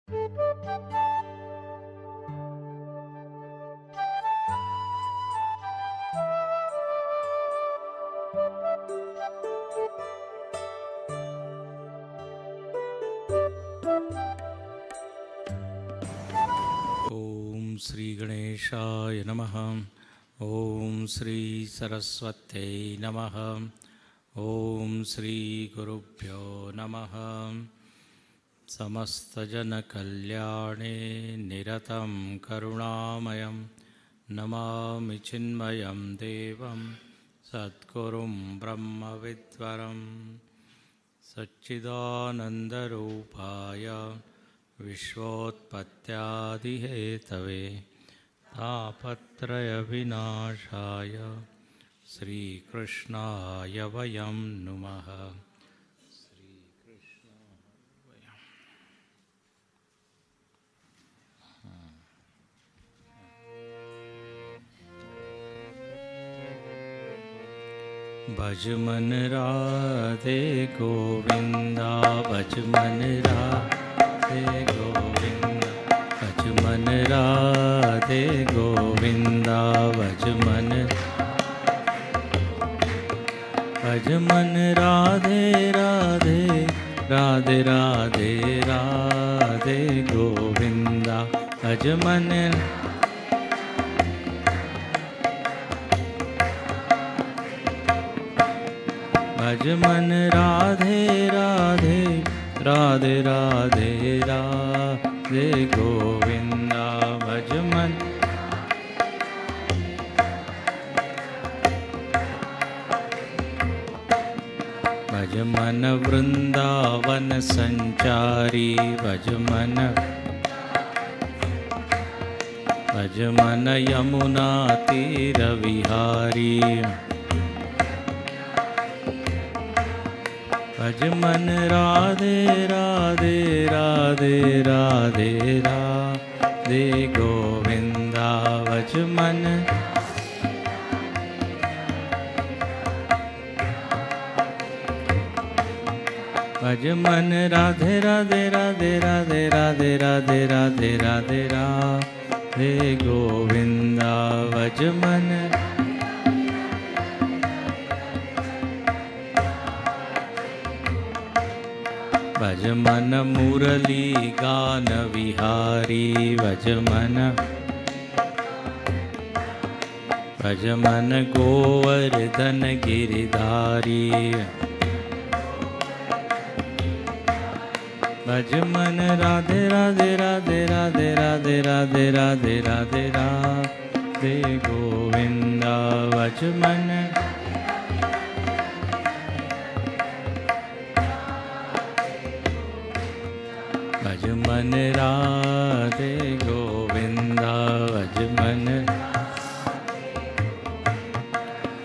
ओम श्री गणेशाय नमः। ओम श्री सरस्वत्यै नमः। ओम श्री गुरुभ्यो नमः। समस्तजनकल्याणे निरतं करुणामयं नमामि चिन्मयं देवं सद्गुरुं ब्रह्मविद्वरं सच्चिदानन्दरूपाय विश्वोत्पत्त्यादिहेतवे तापत्रयविनाशाय श्रीकृष्णाय वयं नुमः। भज मन राधे गोविंदा, भज मन राधे गोविंदा, भज मन राधे गोविंदा, भज मन राधे राधे राधे राधे राधे गोविंदा, भज मन राधे राधे राधे राधे राधे गोविंदा, भज मन वृंदावन संचारी, भज मन यमुना तीर विहारी, भज मन राधे राधे राधे राधे राधे गोविंदा, भज मन राधे राधे राधे राधे राधे राधे राधे राधे राधे गोविंदा, भज मन मुरली गान विहारी, भज मन गोवर्धन गिरिधारी, भज मन राधे राधे राधे राधे राधे राधे राधे राधे राधे गोविंदा, भज मन राधे गोविंदा,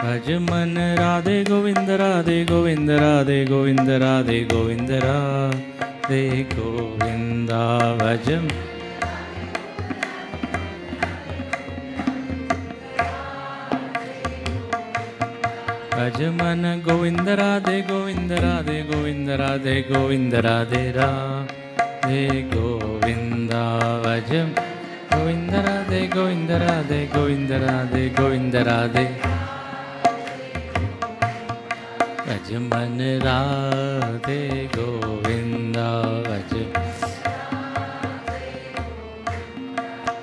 भज मन राधे गोविंद राधे गोविंद राधे गोविंद राधे गोविंद राधे गोविंदा, भज मन गोविंद राधे गोविंद राधे गोविंद राधे गोविंद राधे राधे गोविंदा, भज गोविंद राधे गोविंद राधे गोविंद राधे गोविंद राधे, भज मन राधे गोविंदा,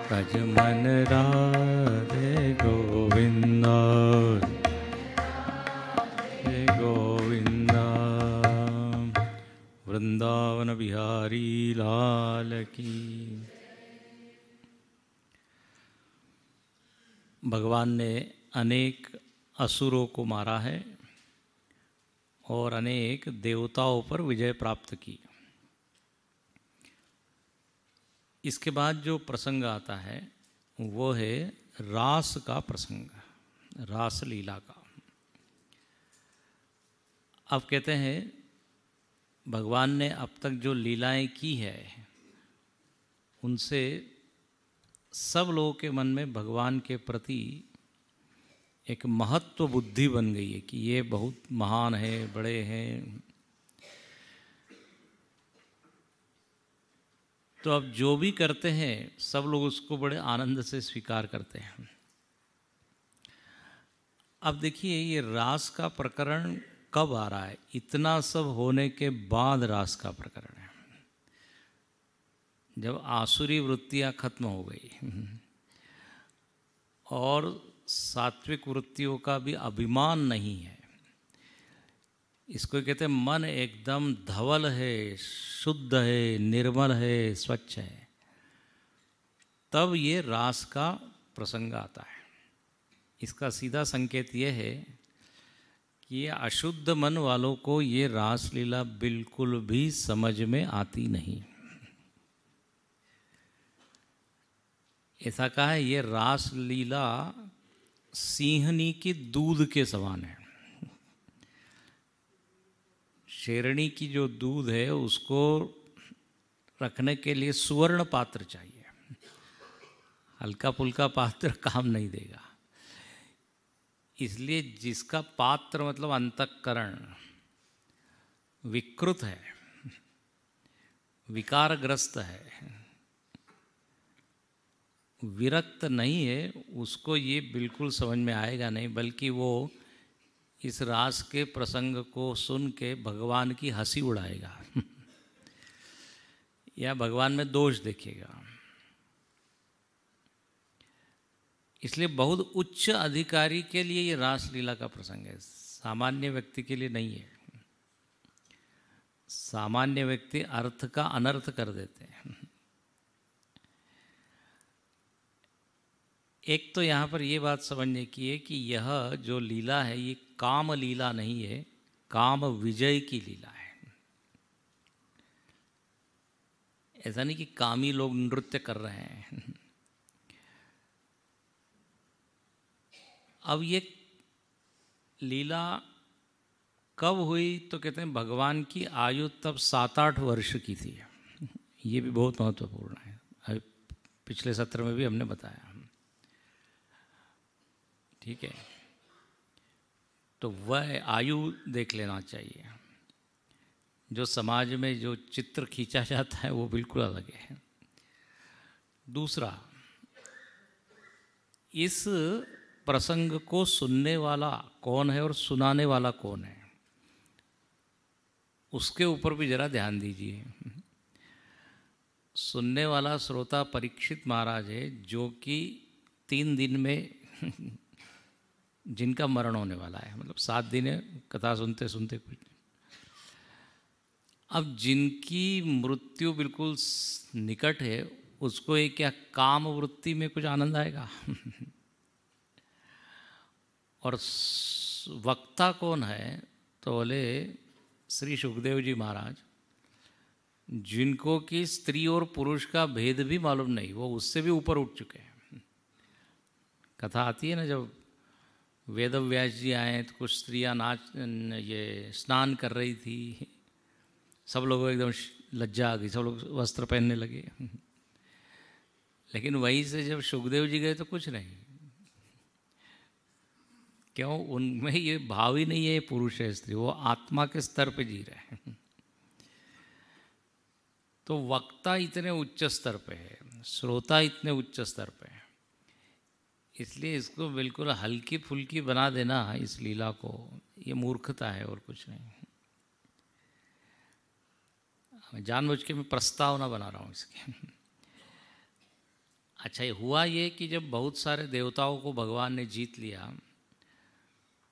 भज मन राधे गोविंदा गोविंदा। वृंदावन बिहारी लाल की। भगवान ने अनेक असुरों को मारा है और अनेक देवताओं पर विजय प्राप्त की। इसके बाद जो प्रसंग आता है वो है रास का प्रसंग, रास लीला का। अब कहते हैं भगवान ने अब तक जो लीलाएं की है उनसे सब लोगों के मन में भगवान के प्रति एक महत्व बुद्धि बन गई है कि ये बहुत महान है, बड़े हैं। तो अब जो भी करते हैं सब लोग उसको बड़े आनंद से स्वीकार करते हैं। अब देखिए ये रास का प्रकरण कब आ रहा है? इतना सब होने के बाद रास का प्रकरण है, जब आसुरी वृत्तियां खत्म हो गई और सात्विक वृत्तियों का भी अभिमान नहीं है। इसको कहते हैं मन एकदम धवल है, शुद्ध है, निर्मल है, स्वच्छ है, तब ये रास का प्रसंग आता है। इसका सीधा संकेत ये है कि ये अशुद्ध मन वालों को ये रासलीला बिल्कुल भी समझ में आती नहीं। ऐसा कहा है ये रासलीला सिंहनी की दूध के समान है। शेरनी की जो दूध है उसको रखने के लिए सुवर्ण पात्र चाहिए, हल्का फुल्का पात्र काम नहीं देगा। इसलिए जिसका पात्र मतलब अंतःकरण विकृत है, विकारग्रस्त है, विरक्त नहीं है, उसको ये बिल्कुल समझ में आएगा नहीं, बल्कि वो इस रास के प्रसंग को सुन के भगवान की हंसी उड़ाएगा या भगवान में दोष देखेगा। इसलिए बहुत उच्च अधिकारी के लिए ये रासलीला का प्रसंग है, सामान्य व्यक्ति के लिए नहीं है। सामान्य व्यक्ति अर्थ का अनर्थ कर देते हैं। एक तो यहाँ पर ये बात समझने की है कि यह जो लीला है ये काम लीला नहीं है, काम विजय की लीला है। ऐसा नहीं कि कामी लोग नृत्य कर रहे हैं। अब ये लीला कब हुई तो कहते हैं भगवान की आयु तब 7-8 वर्ष की थी। ये भी बहुत महत्वपूर्ण है, अभी पिछले सत्र में भी हमने बताया। ठीक है, तो वह आयु देख लेना चाहिए। जो समाज में जो चित्र खींचा जाता है वो बिल्कुल अलग है। दूसरा, इस प्रसंग को सुनने वाला कौन है और सुनाने वाला कौन है, उसके ऊपर भी जरा ध्यान दीजिए। सुनने वाला श्रोता परीक्षित महाराज है, जो कि 3 दिन में जिनका मरण होने वाला है, मतलब 7 दिन है कथा सुनते सुनते कुछ। अब जिनकी मृत्यु बिल्कुल निकट है, उसको ये क्या काम वृत्ति में कुछ आनंद आएगा? और वक्ता कौन है तो बोले श्री सुखदेव जी महाराज, जिनको कि स्त्री और पुरुष का भेद भी मालूम नहीं, वो उससे भी ऊपर उठ चुके हैं। कथा आती है ना, जब वेद व्यास जी आए तो कुछ स्त्रियां ये स्नान कर रही थी, सब लोगों को एकदम लज्जा आ गई, सब लोग वस्त्र पहनने लगे। लेकिन वहीं से जब सुखदेव जी गए तो कुछ नहीं। क्यों? उनमें ये भाव ही नहीं है पुरुष है स्त्री, वो आत्मा के स्तर पे जी रहे हैं। तो वक्ता इतने उच्च स्तर पे है, श्रोता इतने उच्च स्तर पे है, इसलिए इसको बिल्कुल हल्की फुल्की बना देना इस लीला को, ये मूर्खता है और कुछ नहीं। जानबूझ के मैं प्रस्तावना बना रहा हूँ इसके। अच्छा, ये हुआ ये कि जब बहुत सारे देवताओं को भगवान ने जीत लिया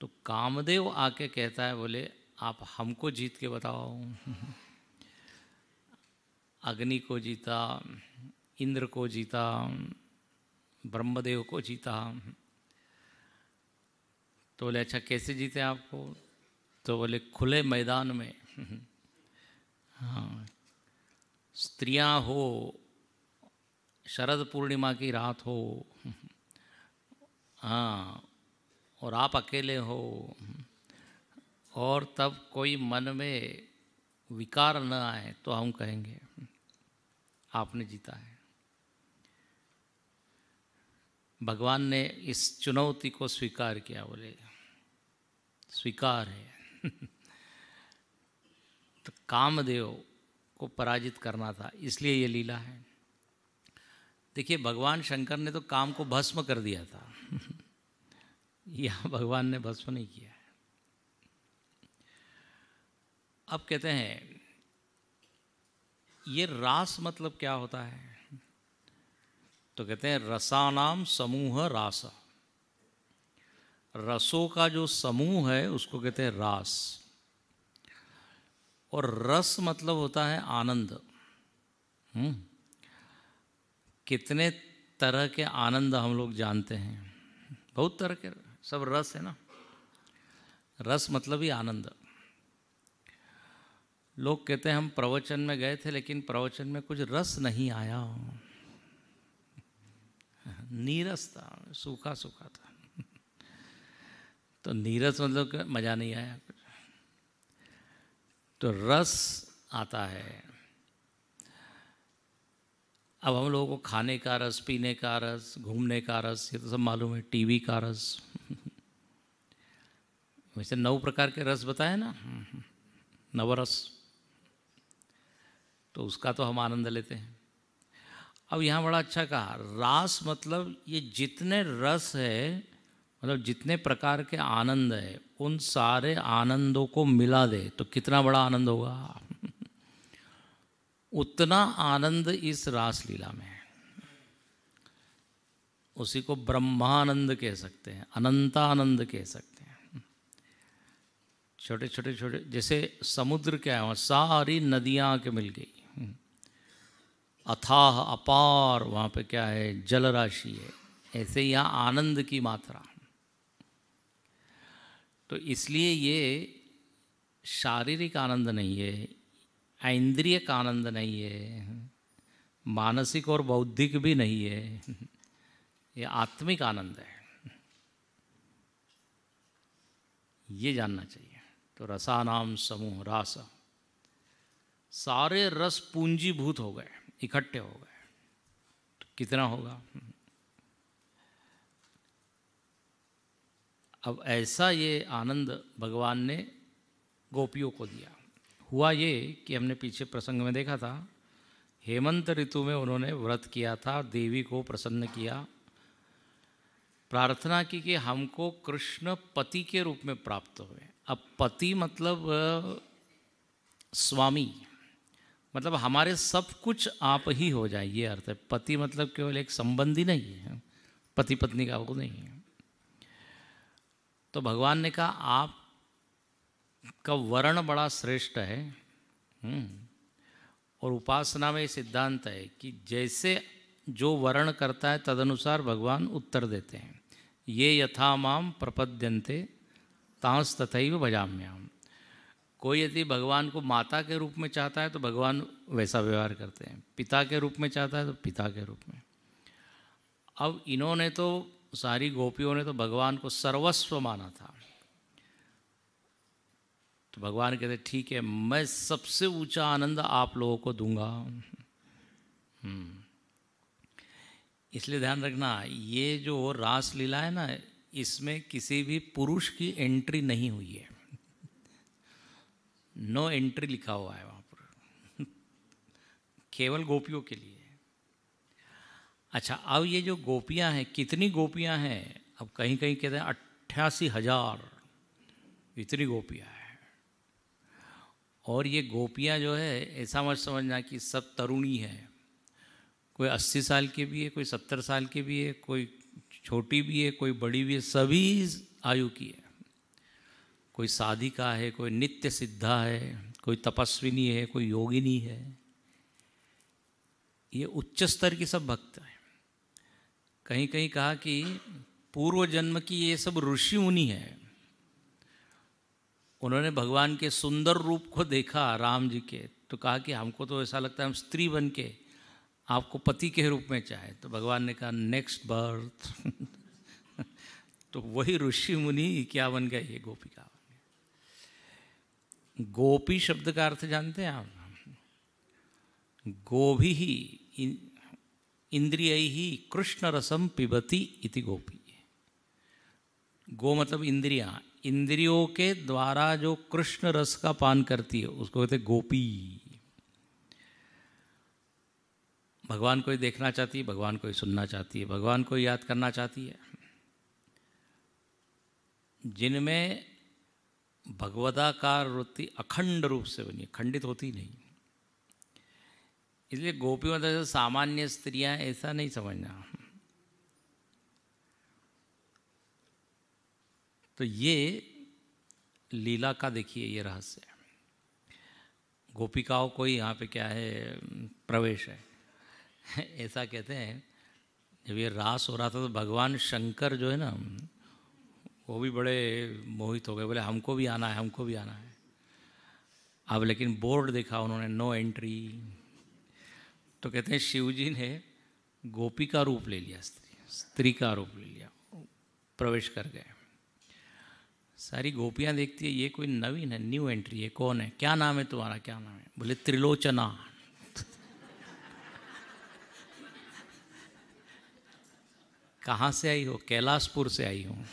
तो कामदेव आके कहता है, बोले आप हमको जीत के बताओ। अग्नि को जीता, इंद्र को जीता, ब्रह्मदेव को जीता। तो बोले अच्छा कैसे जीते आपको? तो बोले खुले मैदान में, हाँ, स्त्रियां हो, शरद पूर्णिमा की रात हो, हाँ, और आप अकेले हो, और तब कोई मन में विकार न आए तो हम कहेंगे आपने जीता है। भगवान ने इस चुनौती को स्वीकार किया, बोले स्वीकार है। तो कामदेव को पराजित करना था, इसलिए ये लीला है। देखिए भगवान शंकर ने तो काम को भस्म कर दिया था यहाँ भगवान ने भस्म नहीं किया है। अब कहते हैं ये रास मतलब क्या होता है, तो कहते हैं रसानाम समूह रास, रसों का जो समूह है उसको कहते हैं रास। और रस मतलब होता है आनंद। कितने तरह के आनंद हम लोग जानते हैं, बहुत तरह के, सब रस है ना। रस मतलब ही आनंद। लोग कहते हैं हम प्रवचन में गए थे लेकिन प्रवचन में कुछ रस नहीं आया, नीरस था, सूखा सूखा था। तो नीरस मतलब मज़ा नहीं आया कुछ। तो रस आता है। अब हम लोगों को खाने का रस, पीने का रस, घूमने का रस, ये तो सब मालूम है, टीवी का रस। वैसे 9 प्रकार के रस बताए ना, नवरस, तो उसका तो हम आनंद लेते हैं। अब यहाँ बड़ा अच्छा कहा, रास मतलब ये जितने रस है, मतलब जितने प्रकार के आनंद है, उन सारे आनंदों को मिला दे तो कितना बड़ा आनंद होगा। उतना आनंद इस रास लीला में है। उसी को ब्रह्मानंद कह सकते हैं, अनंतानंद कह सकते हैं। छोटे छोटे छोटे, जैसे समुद्र क्या है, वहाँ सारी नदियाँ आके मिल गई, अथाह अपार, वहाँ पे क्या है, जल राशि है। ऐसे यहाँ आनंद की मात्रा। तो इसलिए ये शारीरिक आनंद नहीं है, ऐन्द्रियक आनंद नहीं है, मानसिक और बौद्धिक भी नहीं है, ये आत्मिक आनंद है। ये जानना चाहिए। तो रसानाम समूह रास, सारे रस पूंजीभूत हो गए, इकट्ठे हो गए, तो कितना होगा। अब ऐसा ये आनंद भगवान ने गोपियों को दिया। हुआ ये कि हमने पीछे प्रसंग में देखा था, हेमंत ऋतु में उन्होंने व्रत किया था, देवी को प्रसन्न किया, प्रार्थना की कि हमको कृष्ण पति के रूप में प्राप्त हुए। अब पति मतलब स्वामी, मतलब हमारे सब कुछ आप ही हो जाए, ये अर्थ है। पति मतलब केवल एक संबंधी नहीं है, पति पत्नी का वो नहीं है। तो भगवान ने कहा आप का वर्ण बड़ा श्रेष्ठ है। और उपासना में सिद्धांत है कि जैसे जो वर्ण करता है तदनुसार भगवान उत्तर देते हैं। ये यथा माम प्रपद्यन्ते तांस तथैव भजाम्याम। कोई यदि भगवान को माता के रूप में चाहता है तो भगवान वैसा व्यवहार करते हैं, पिता के रूप में चाहता है तो पिता के रूप में। अब इन्होंने तो, सारी गोपियों ने तो भगवान को सर्वस्व माना था। तो भगवान कहते ठीक है, मैं सबसे ऊंचा आनंद आप लोगों को दूंगा। इसलिए ध्यान रखना, ये जो रास लीला है ना, इसमें किसी भी पुरुष की एंट्री नहीं हुई है। नो एंट्री लिखा हुआ है वहाँ पर, केवल गोपियों के लिए। अच्छा, अब ये जो गोपियाँ हैं, कितनी गोपियाँ हैं? अब कहीं कहीं कहते हैं 88,000, इतनी गोपियाँ हैं। और ये गोपियाँ जो है, ऐसा मत समझना कि सब तरुणी है। कोई 80 साल की भी है, कोई 70 साल की भी है, कोई छोटी भी है, कोई बड़ी भी है, सभी आयु की है। कोई साधिका है, कोई नित्य सिद्धा है, कोई तपस्विनी है, कोई योगिनी है। ये उच्च स्तर की सब भक्त हैं। कहीं कहीं कहा कि पूर्व जन्म की ये सब ऋषि मुनि है। उन्होंने भगवान के सुंदर रूप को देखा, राम जी के, तो कहा कि हमको तो ऐसा लगता है हम स्त्री बन के आपको पति के रूप में चाहे। तो भगवान ने कहा नेक्स्ट बर्थ। तो वही ऋषि मुनि क्या बन गए, ये गोपिका बन गए। गोपी शब्द का अर्थ जानते हैं आप? गोभी ही इंद्रिय ही कृष्ण रसम पिबती इति गोपी। गो मतलब इंद्रियां, इंद्रियों के द्वारा जो कृष्ण रस का पान करती है उसको कहते गोपी। भगवान को ही देखना चाहती है, भगवान को ही सुनना चाहती है, भगवान को ही याद करना चाहती है। जिनमें भगवदाकार वृत्ति अखंड रूप से बनी, खंडित होती नहीं। इसलिए गोपी मतलब जैसे सामान्य स्त्रियां ऐसा नहीं समझना। तो ये लीला का देखिए ये रहस्य है। गोपिकाओं को ही यहाँ पे क्या है प्रवेश है। ऐसा कहते हैं जब ये रास हो रहा था तो भगवान शंकर जो है ना वो भी बड़े मोहित हो गए, बोले हमको भी आना है, हमको भी आना है। अब लेकिन बोर्ड देखा उन्होंने, नो एंट्री। तो कहते हैं शिव जी ने गोपी का रूप ले लिया, स्त्री का रूप ले लिया, प्रवेश कर गए। सारी गोपियां देखती है ये कोई नवीन है, न्यू एंट्री है, कौन है, क्या नाम है तुम्हारा, क्या नाम है? बोले त्रिलोचना। कहाँ से आई हो? कैलाशपुर से आई हूँ।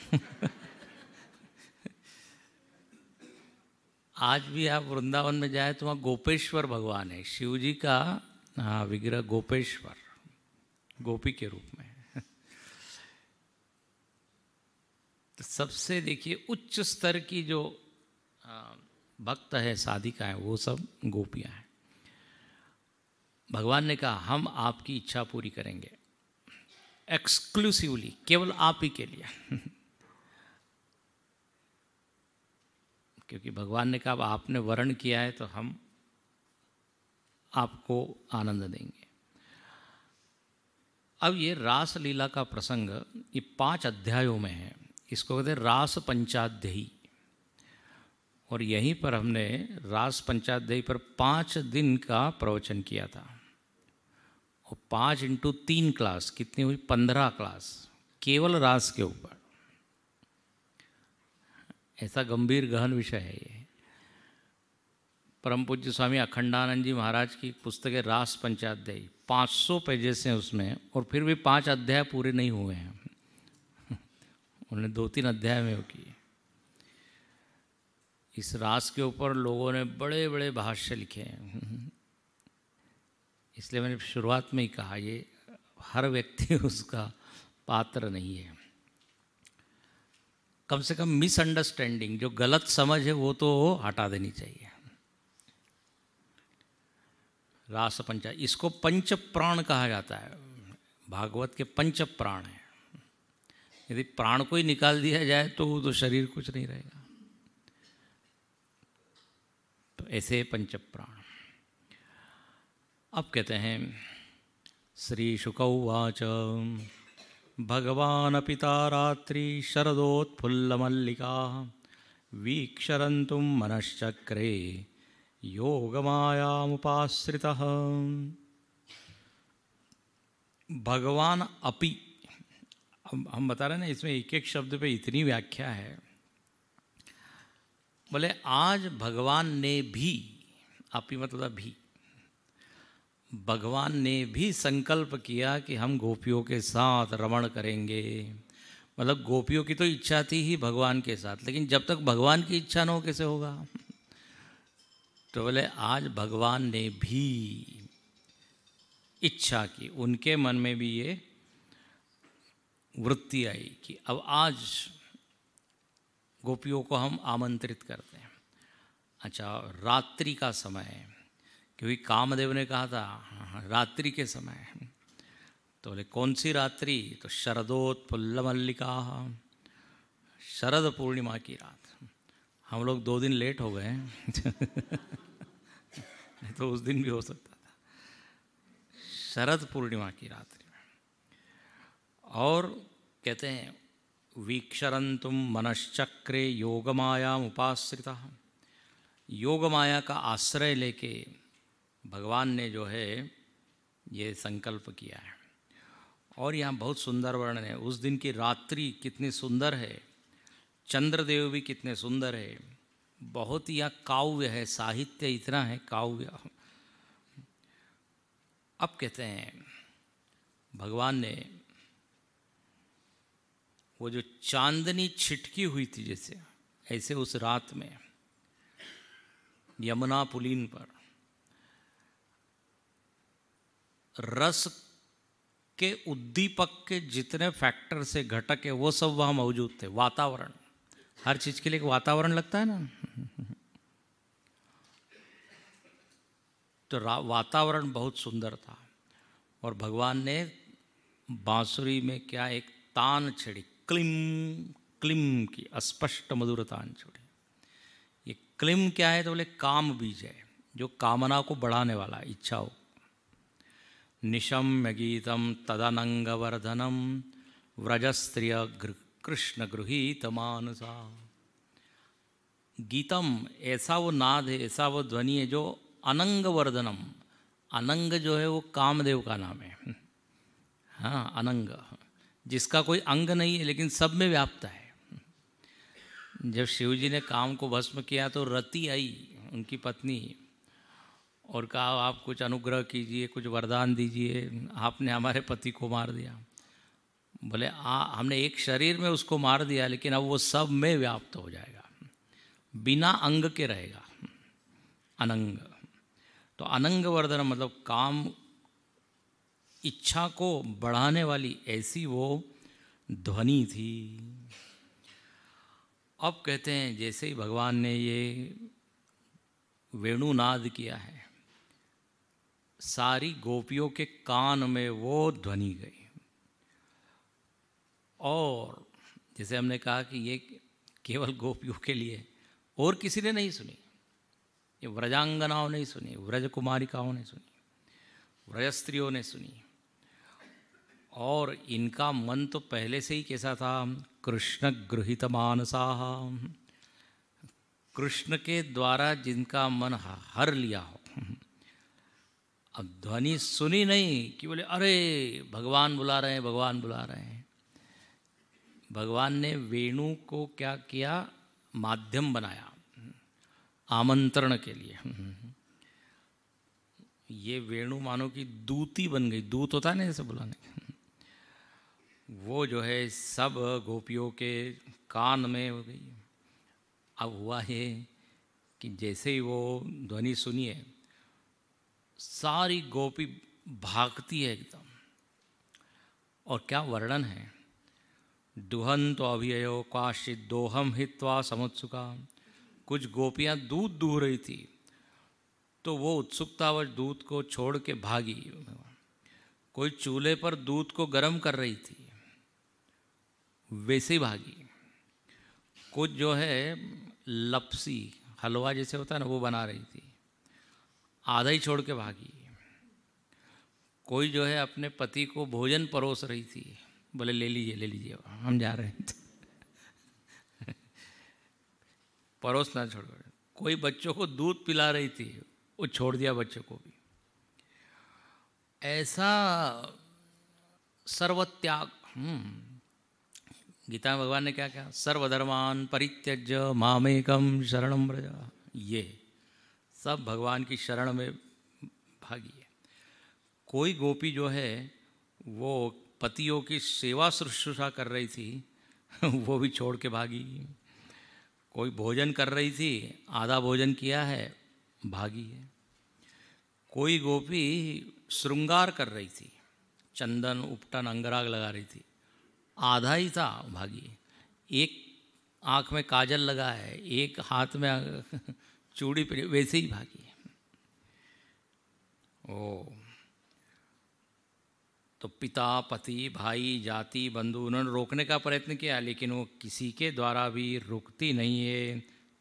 आज भी आप वृंदावन में जाए तो वहाँ गोपेश्वर भगवान है, शिव जी का विग्रह गोपेश्वर, गोपी के रूप में। तो सबसे देखिए उच्च स्तर की जो भक्त है, साधिका है, वो सब गोपियाँ हैं। भगवान ने कहा हम आपकी इच्छा पूरी करेंगे एक्सक्लूसिवली, केवल आप ही के लिए। क्योंकि भगवान ने कहा अब आपने वर्ण किया है तो हम आपको आनंद देंगे। अब ये रास लीला का प्रसंग ये 5 अध्यायों में है। इसको कहते हैं रास पंचाध्यायी। और यहीं पर हमने रास पंचाध्यायी पर 5 दिन का प्रवचन किया था। और 5 × 3 क्लास कितनी हुई? 15 क्लास केवल रास के ऊपर। ऐसा गंभीर गहन विषय है ये। परम पूज्य स्वामी अखंडानंद जी महाराज की पुस्तक है रास पंचाध्यायी, 500 पेजेस हैं उसमें, और फिर भी 5 अध्याय पूरे नहीं हुए हैं। उन्होंने 2-3 अध्याय में वो किए। इस रास के ऊपर लोगों ने बड़े बड़े भाष्य लिखे हैं। इसलिए मैंने शुरुआत में ही कहा ये हर व्यक्ति उसका पात्र नहीं है। कम से कम मिसअंडरस्टैंडिंग, जो गलत समझ है वो तो हटा देनी चाहिए। रास पंचा, इसको पंच प्राण कहा जाता है। भागवत के 5 प्राण हैं। यदि प्राण को ही निकाल दिया जाए तो शरीर कुछ नहीं रहेगा। तो ऐसे 5 प्राण। अब कहते हैं श्री शुक उवाच भगवान पिता रात्रि शरदोत्फुल्लमल्लिका वीक्षरन्तुं मनश्चक्रे योगमायामुपाश्रितः। भगवान अपि, हम बता रहे हैं ना इसमें एक एक शब्द पे इतनी व्याख्या है। बोले आज भगवान ने भी, अपि मतलब भी, भगवान ने भी संकल्प किया कि हम गोपियों के साथ रमण करेंगे। मतलब गोपियों की तो इच्छा थी ही भगवान के साथ, लेकिन जब तक भगवान की इच्छा न हो कैसे होगा। तो बोले आज भगवान ने भी इच्छा की, उनके मन में भी ये वृत्ति आई कि अब आज गोपियों को हम आमंत्रित करते हैं। अच्छा, रात्रि का समय है, क्योंकि कामदेव ने कहा था रात्रि के समय। तो बोले कौन सी रात्रि? तो शरदोत्फुल्लमल्लिका, शरद पूर्णिमा की रात। हम लोग 2 दिन लेट हो गए। नहीं तो उस दिन भी हो सकता था। शरद पूर्णिमा की रात्रि में। और कहते हैं वीक्षरन्तुं मनश्चक्रे योगमायाम उपाश्रितः। योगमाया का आश्रय लेके भगवान ने जो है ये संकल्प किया है। और यहाँ बहुत सुंदर वर्णन है। उस दिन की रात्रि कितनी सुंदर है, चंद्रदेव भी कितने सुंदर है। बहुत ही यहाँ काव्य है, साहित्य इतना है काव्य। अब कहते हैं भगवान ने वो जो चांदनी छिटकी हुई थी जैसे, ऐसे उस रात में यमुना पुलीन पर रस के उद्दीपक के जितने फैक्टर से घटक है वो सब वहाँ मौजूद थे। वातावरण, हर चीज़ के लिए एक वातावरण लगता है ना, तो वातावरण बहुत सुंदर था। और भगवान ने बांसुरी में क्या एक तान छेड़ी, क्लिम क्लिम की अस्पष्ट मधुर तान छेड़ी। ये क्लिम क्या है तो बोले काम बीज है, जो कामना को बढ़ाने वाला, इच्छा हो। निशम्य गीतम तदनंगवर्धनम व्रजस्त्रिय कृष्ण गृहीत मानसा। गीतम ऐसा वो नाद है, ऐसा वो ध्वनि है जो अनंग वर्धनम, अनंग जो है वो कामदेव का नाम है। हाँ, अनंग, जिसका कोई अंग नहीं है लेकिन सब में व्याप्त है। जब शिव जी ने काम को भस्म किया तो रति आई उनकी पत्नी और कहा आप कुछ अनुग्रह कीजिए, कुछ वरदान दीजिए, आपने हमारे पति को मार दिया। बोले हमने एक शरीर में उसको मार दिया लेकिन अब वो सब में व्याप्त हो जाएगा, बिना अंग के रहेगा, अनंग। तो अनंग वर्धन मतलब काम, इच्छा को बढ़ाने वाली ऐसी वो ध्वनि थी। अब कहते हैं जैसे ही भगवान ने ये वेणुनाद किया है, सारी गोपियों के कान में वो ध्वनि गई। और जैसे हमने कहा कि ये केवल गोपियों के लिए, और किसी ने नहीं सुनी, ये व्रजांगनाओं ने सुनी, व्रज कुमारिकाओं ने सुनी, व्रज स्त्रियों ने सुनी। और इनका मन तो पहले से ही कैसा था, कृष्ण गृहीत मानसा, कृष्ण के द्वारा जिनका मन हर लिया हो। अब ध्वनि सुनी नहीं कि बोले अरे भगवान बुला रहे हैं, भगवान बुला रहे हैं। भगवान ने वेणु को क्या किया, माध्यम बनाया आमंत्रण के लिए। ये वेणु मानो कि दूती बन गई, दूत होता है ना जैसे बुलाने, वो जो है सब गोपियों के कान में हो गई। अब हुआ है कि जैसे ही वो ध्वनि सुनिए, सारी गोपी भागती है एकदम। और क्या वर्णन है, दुहंतो अभियो काशित दोहम हित्वा समुत्सुका। कुछ गोपियां दूध दूह रही थी तो वो उत्सुकतावश दूध को छोड़ के भागी। कोई चूल्हे पर दूध को गर्म कर रही थी, वैसे ही भागी। कुछ जो है लपसी हलवा जैसे होता है ना वो बना रही थी, आधा ही छोड़ के भागी। कोई जो है अपने पति को भोजन परोस रही थी, बोले ले लीजिए हम जा रहे हैं परोस ना छोड़। कोई बच्चों को दूध पिला रही थी, वो छोड़ दिया बच्चों को भी। ऐसा सर्वत्याग। गीता में भगवान ने क्या कहा, सर्वधर्मान परित्यज्य मामेकम शरणं व्रज। ये सब भगवान की शरण में भागी है। कोई गोपी जो है वो पतियों की सेवा शुश्रूषा कर रही थी वो भी छोड़ के भागी। कोई भोजन कर रही थी, आधा भोजन किया है, भागी है। कोई गोपी श्रृंगार कर रही थी, चंदन उपटन अंगराग लगा रही थी, आधा ही था, भागी। एक आँख में काजल लगा है, एक हाथ में चूड़ी पहनी, वैसे ही भागी। ओ तो पिता, पति, भाई, जाति, बंधु, उन्होंने रोकने का प्रयत्न किया लेकिन वो किसी के द्वारा भी रुकती नहीं है।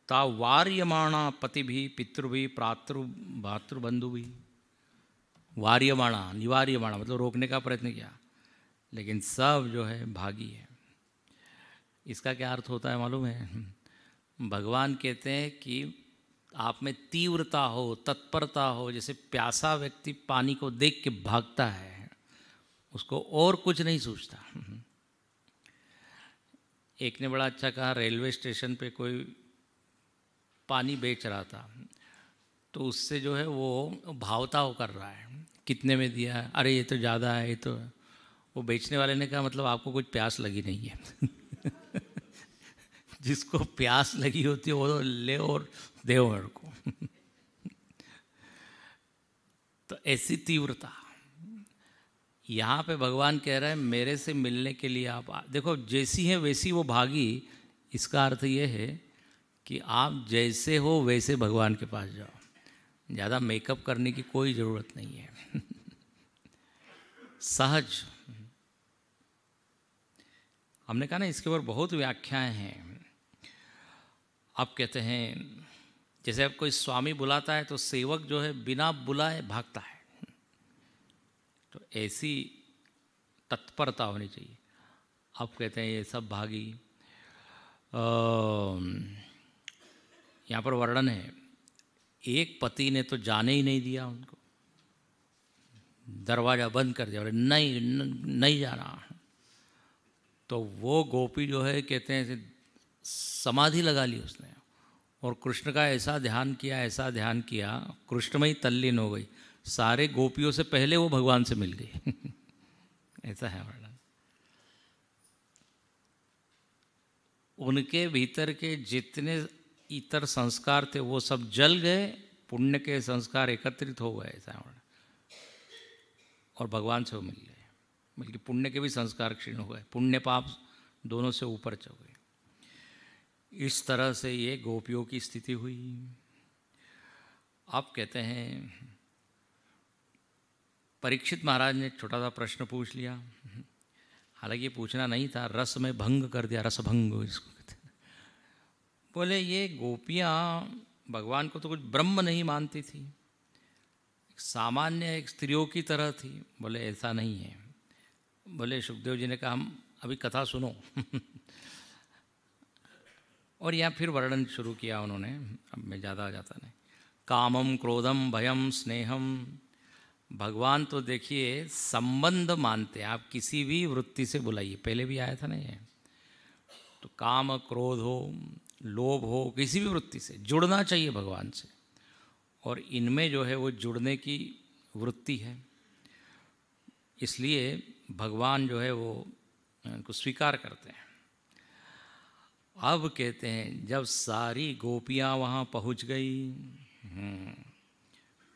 ता वार्यमाणा पति भी, पितृ भी, भातृबंधु भी। वार्यमाणा, निवार्यमाणा मतलब रोकने का प्रयत्न किया लेकिन सब जो है भागी है। इसका क्या अर्थ होता है मालूम है? भगवान कहते हैं कि आप में तीव्रता हो, तत्परता हो। जैसे प्यासा व्यक्ति पानी को देख के भागता है, उसको और कुछ नहीं सूझता। एक ने बड़ा अच्छा कहा, रेलवे स्टेशन पे कोई पानी बेच रहा था तो उससे जो है वो भावताव कर रहा है, कितने में दिया है, अरे ये तो ज़्यादा है, ये तो। वो बेचने वाले ने कहा मतलब आपको कुछ प्यास लगी नहीं है जिसको प्यास लगी होती है वो ले और दे मेरे को तो ऐसी तीव्रता। यहाँ पे भगवान कह रहे हैं मेरे से मिलने के लिए आप देखो, जैसी है वैसी वो भागी। इसका अर्थ ये है कि आप जैसे हो वैसे भगवान के पास जाओ, ज़्यादा मेकअप करने की कोई ज़रूरत नहीं है। सहज। हमने कहा ना इसके ऊपर बहुत व्याख्याएं हैं। आप कहते हैं जैसे अब कोई स्वामी बुलाता है तो सेवक जो है बिना बुलाए भागता है, तो ऐसी तत्परता होनी चाहिए। आप कहते हैं ये सब भागी। यहाँ पर वर्णन है, एक पति ने तो जाने ही नहीं दिया उनको, दरवाज़ा बंद कर दिया और नहीं जाना। तो वो गोपी जो है कहते हैं समाधि लगा ली उसने, और कृष्ण का ऐसा ध्यान किया, कृष्ण में ही तल्लीन हो गई। सारे गोपियों से पहले वो भगवान से मिल गई। ऐसा है वर्णन। उनके भीतर के जितने इतर संस्कार थे वो सब जल गए, पुण्य के संस्कार एकत्रित हो गए, ऐसा वर्णन। और भगवान से वो मिल गए, बल्कि पुण्य के भी संस्कार क्षीण हो गए, पुण्य पाप दोनों से ऊपर चढ़ गए। इस तरह से ये गोपियों की स्थिति हुई। आप कहते हैं परीक्षित महाराज ने छोटा सा प्रश्न पूछ लिया, हालांकि ये पूछना नहीं था, रस में भंग कर दिया, रस भंग इसको कहते हैं। बोले ये गोपियाँ भगवान को तो कुछ ब्रह्म नहीं मानती थी, सामान्य एक स्त्रियों की तरह थी। बोले ऐसा नहीं है। बोले सुखदेव जी ने कहा हम अभी कथा सुनो। और यहाँ फिर वर्णन शुरू किया उन्होंने, अब मैं ज़्यादा जाता नहीं। कामम क्रोधम भयम स्नेहम, भगवान तो देखिए संबंध मानते हैं, आप किसी भी वृत्ति से बुलाइए, पहले भी आया था ना ये। तो काम क्रोध हो, लोभ हो, किसी भी वृत्ति से जुड़ना चाहिए भगवान से, और इनमें जो है वो जुड़ने की वृत्ति है, इसलिए भगवान जो है वो उनको स्वीकार करते हैं। अब कहते हैं जब सारी गोपियाँ वहाँ पहुँच गई,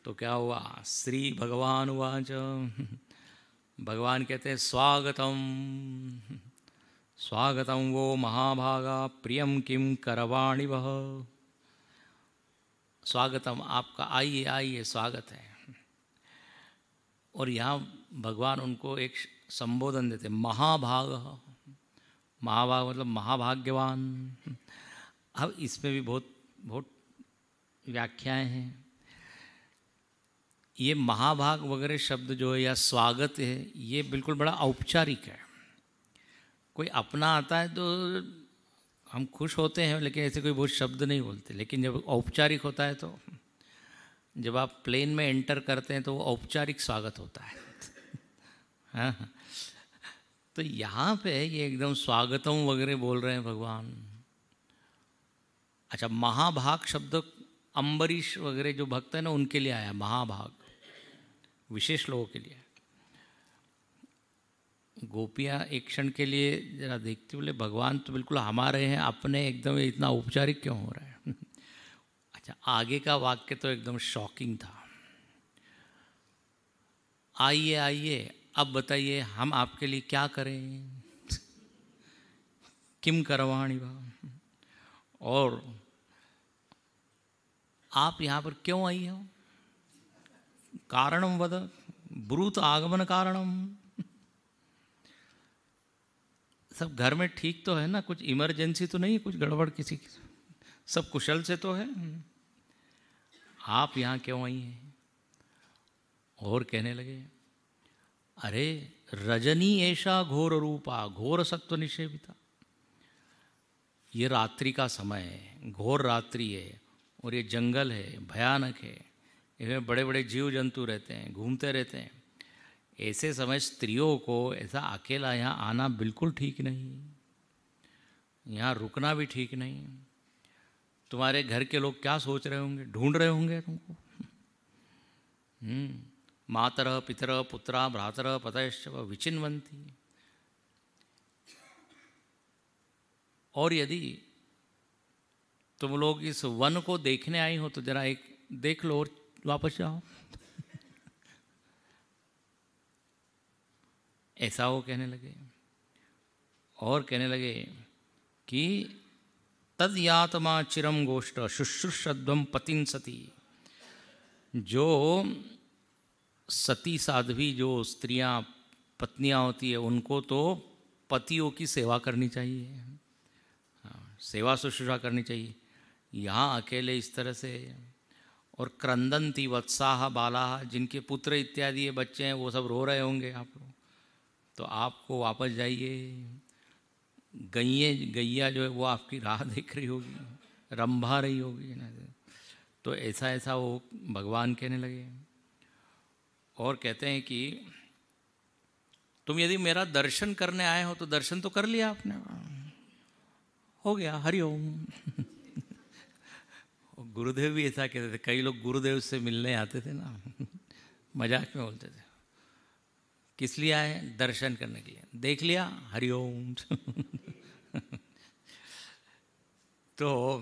तो क्या हुआ, श्री भगवान वाच, भगवान कहते हैं स्वागतम स्वागतम वो महाभागा प्रियम किम करवाणि वह। स्वागतम, आपका आइए आइए, स्वागत है। और यहाँ भगवान उनको एक संबोधन देते, महाभाग। महाभाग मतलब महाभाग्यवान। अब इसमें भी बहुत बहुत व्याख्याएं हैं। ये महाभाग वगैरह शब्द जो है या स्वागत है, ये बिल्कुल बड़ा औपचारिक है। कोई अपना आता है तो हम खुश होते हैं, लेकिन ऐसे कोई बहुत शब्द नहीं बोलते। लेकिन जब औपचारिक होता है, तो जब आप प्लेन में एंटर करते हैं तो वो औपचारिक स्वागत होता है। हाँ, तो यहाँ पे ये एकदम स्वागतम वगैरह बोल रहे हैं भगवान। अच्छा, महाभाग शब्द अम्बरीश वगैरह जो भक्त है ना, उनके लिए आया महाभाग, विशेष लोगों के लिए। गोपियाँ एक क्षण के लिए जरा देखते, बोले भगवान तो बिल्कुल हमारे हैं, अपने एकदम इतना औपचारिक क्यों हो रहा है। अच्छा, आगे का वाक्य तो एकदम शॉकिंग था। आइए आइए, अब बताइए हम आपके लिए क्या करें, किम करवाणि वा, और आप यहाँ पर क्यों आई हो, कारणम वद, ब्रूत आगमन कारणम। सब घर में ठीक तो है ना, कुछ इमरजेंसी तो नहीं, कुछ गड़बड़ किसी की, सब कुशल से तो है, आप यहाँ क्यों आई हैं। और कहने लगे, अरे रजनी ऐसा घोर रूपा, घोर सत्व निषेविता। ये रात्रि का समय है, घोर रात्रि है, और ये जंगल है, भयानक है, इसमें बड़े बड़े जीव जंतु रहते हैं, घूमते रहते हैं। ऐसे समय स्त्रियों को ऐसा अकेला यहाँ आना बिल्कुल ठीक नहीं, यहाँ रुकना भी ठीक नहीं। तुम्हारे घर के लोग क्या सोच रहे होंगे, ढूंढ रहे होंगे तुमको। मातरः पितरः पुत्रा भ्रातरः पतयश्च विचिन्वन्ति। और यदि तुम लोग इस वन को देखने आई हो तो जरा एक देख लो और वापस जाओ। ऐसा वो कहने लगे। और कहने लगे कि तद यातमा चिरम गोष्ठ शुश्रूषध्वम पतिन सती, जो सती साध्वी जो स्त्रियां पत्नियां होती है उनको तो पतियों की सेवा करनी चाहिए, हाँ, सेवा शुश्रूषा करनी चाहिए। यहाँ अकेले इस तरह से, और क्रंदंती वत्साह बाला, जिनके पुत्र इत्यादि ये बच्चे हैं वो सब रो रहे होंगे आप लोग, तो आपको वापस जाइए। गैया जो है वो आपकी राह देख रही होगी, रंभा रही होगी ना। तो ऐसा ऐसा वो भगवान कहने लगे। और कहते हैं कि तुम यदि मेरा दर्शन करने आए हो तो दर्शन तो कर लिया आपने, हो गया, हरिओम। गुरुदेव भी ऐसा कहते थे, कई लोग गुरुदेव से मिलने आते थे ना, मजाक में बोलते थे, किस लिए आए? दर्शन करने के लिए। देख लिया, हरिओम। तो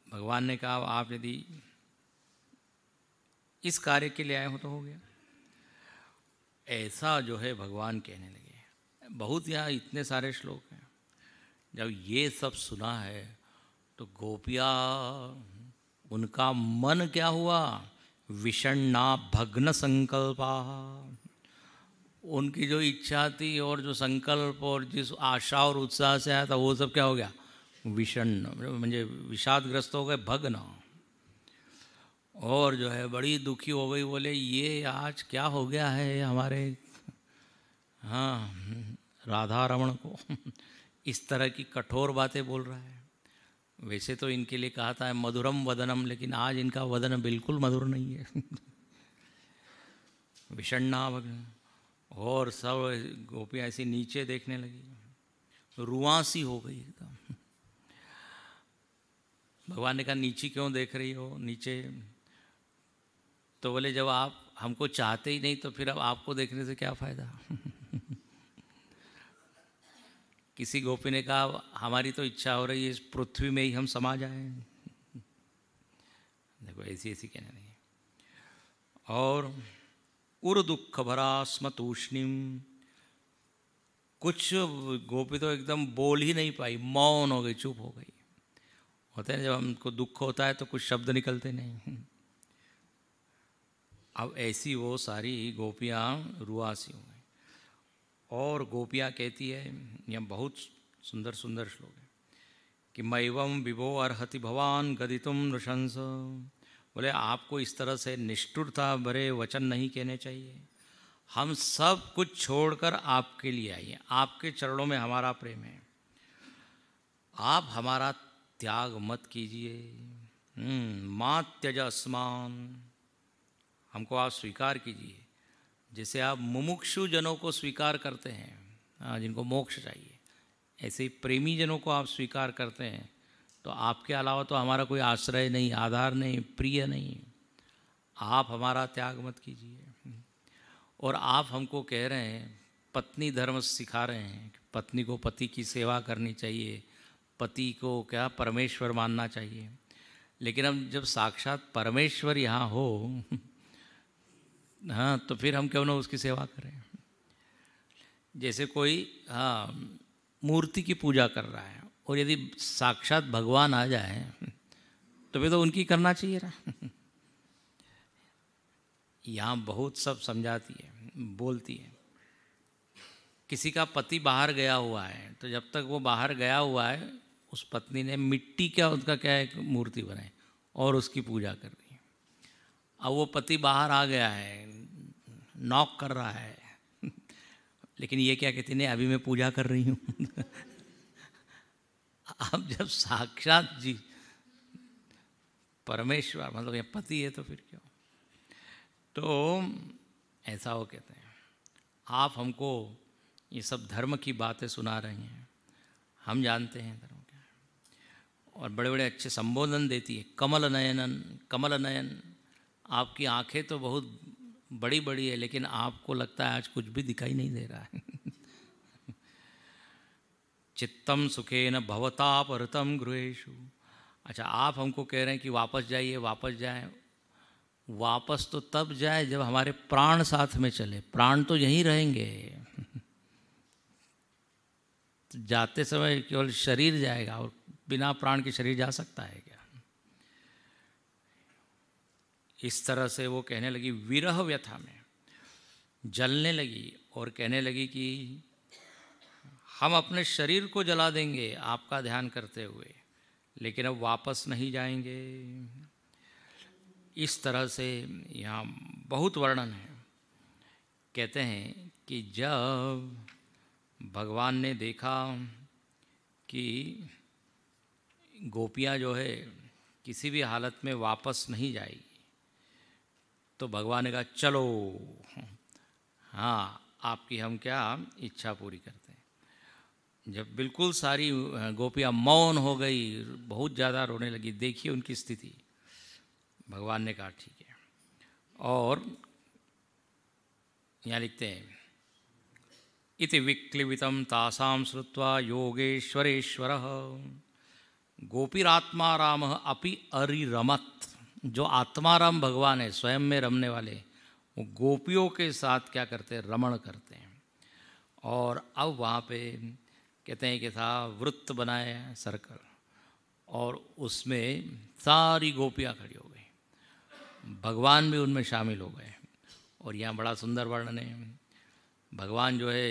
भगवान ने कहा आप यदि इस कार्य के लिए आए हो तो हो गया। ऐसा जो है भगवान कहने लगे। बहुत यहाँ इतने सारे श्लोक हैं। जब ये सब सुना है तो गोपियाँ, उनका मन क्या हुआ? विषण्णा भग्न संकल्पा। उनकी जो इच्छा थी और जो संकल्प और जिस आशा और उत्साह से आया था वो सब क्या हो गया? विषण्ण, म्हणजे विषादग्रस्त हो गए, भग्न। और जो है बड़ी दुखी हो गई, बोले ये आज क्या हो गया है हमारे, हाँ, राधा रमण को इस तरह की कठोर बातें बोल रहा है। वैसे तो इनके लिए कहा था मधुरम वदनम, लेकिन आज इनका वदन बिल्कुल मधुर नहीं है। विषण्णा भग्न। और सब गोपियाँ ऐसी नीचे देखने लगी, रुआसी हो गई एकदम। भगवान ने कहा नीचे क्यों देख रही हो? नीचे तो बोले जब आप हमको चाहते ही नहीं तो फिर अब आपको देखने से क्या फ़ायदा। किसी गोपी ने कहा हमारी तो इच्छा हो रही है इस पृथ्वी में ही हम समा जाएं। देखो ऐसी ऐसी कहने लगी। और उर दुख भरा स्मतूष्णिम, कुछ गोपी तो एकदम बोल ही नहीं पाई, मौन हो गई, चुप हो गई। होते हैं जब हमको दुख होता है तो कुछ शब्द निकलते नहीं। अब ऐसी वो सारी गोपियाँ रुआसी हो गई। और गोपियाँ कहती है, यह बहुत सुंदर सुंदर श्लोक है कि मैवम विभो अर्हति भवान गदितुम नृशंस। बोले आपको इस तरह से निष्ठुरता भरे वचन नहीं कहने चाहिए। हम सब कुछ छोड़कर आपके लिए आइए, आपके चरणों में हमारा प्रेम है, आप हमारा त्याग मत कीजिए। मा त्यज अस्मान, हमको आप स्वीकार कीजिए, जैसे आप मुमुक्षु जनों को स्वीकार करते हैं, जिनको मोक्ष चाहिए, ऐसे ही प्रेमी जनों को आप स्वीकार करते हैं। तो आपके अलावा तो हमारा कोई आश्रय नहीं, आधार नहीं, प्रिय नहीं, आप हमारा त्याग मत कीजिए। और आप हमको कह रहे हैं, पत्नी धर्म सिखा रहे हैं कि पत्नी को पति की सेवा करनी चाहिए, पति को क्या परमेश्वर मानना चाहिए। लेकिन हम जब साक्षात परमेश्वर यहाँ हो, हाँ, तो फिर हम क्यों ना उसकी सेवा करें। जैसे कोई मूर्ति की पूजा कर रहा है और यदि साक्षात भगवान आ जाए तो फिर तो उनकी करना चाहिए ना। यहाँ बहुत सब समझाती है, बोलती है। किसी का पति बाहर गया हुआ है तो जब तक वो बाहर गया हुआ है उस पत्नी ने मिट्टी क्या उसका क्या एक मूर्ति बनाई और उसकी पूजा कर रही है। अब वो पति बाहर आ गया है, नॉक कर रहा है, लेकिन ये क्या कहती नहीं अभी मैं पूजा कर रही हूँ। अब जब साक्षात जी परमेश्वर मतलब ये पति है तो फिर क्यों। तो ऐसा वो कहते हैं आप हमको ये सब धर्म की बातें सुना रही हैं, हम जानते हैं धर्म क्या है। और बड़े बड़े अच्छे संबोधन देती है, कमल नयनन, कमल नयन। आपकी आंखें तो बहुत बड़ी बड़ी है लेकिन आपको लगता है आज कुछ भी दिखाई नहीं दे रहा है। चित्तम सुखेन भवता परतम गृहेषु। अच्छा, आप हमको कह रहे हैं कि वापस जाइए, वापस जाएं। वापस तो तब जाए जब हमारे प्राण साथ में चले। प्राण तो यहीं रहेंगे, तो जाते समय केवल शरीर जाएगा, और बिना प्राण के शरीर जा सकता है क्या? इस तरह से वो कहने लगी, विरह व्यथा में जलने लगी और कहने लगी कि हम अपने शरीर को जला देंगे आपका ध्यान करते हुए, लेकिन अब वापस नहीं जाएंगे। इस तरह से यहाँ बहुत वर्णन है। कहते हैं कि जब भगवान ने देखा कि गोपियाँ जो है किसी भी हालत में वापस नहीं जाएगी, तो भगवान ने कहा चलो, हाँ आपकी हम क्या इच्छा पूरी करते हैं। जब बिल्कुल सारी गोपियाँ मौन हो गई, बहुत ज़्यादा रोने लगी, देखिए उनकी स्थिति, भगवान ने कहा ठीक है। और यहाँ लिखते हैं, इति विक्लिवितं तासां श्रुत्वा योगेश्वरेश्वरः गोपीरात्मा रामः अपि अरिरमत्। जो आत्माराम भगवान है, स्वयं में रमने वाले, वो गोपियों के साथ क्या करते हैं, रमण करते हैं। और अब वहाँ पे कहते हैं कि था वृत्त बनाए सर्कल, और उसमें सारी गोपियाँ खड़ी हो गई, भगवान भी उनमें शामिल हो गए। और यहाँ बड़ा सुंदर वर्णन है, भगवान जो है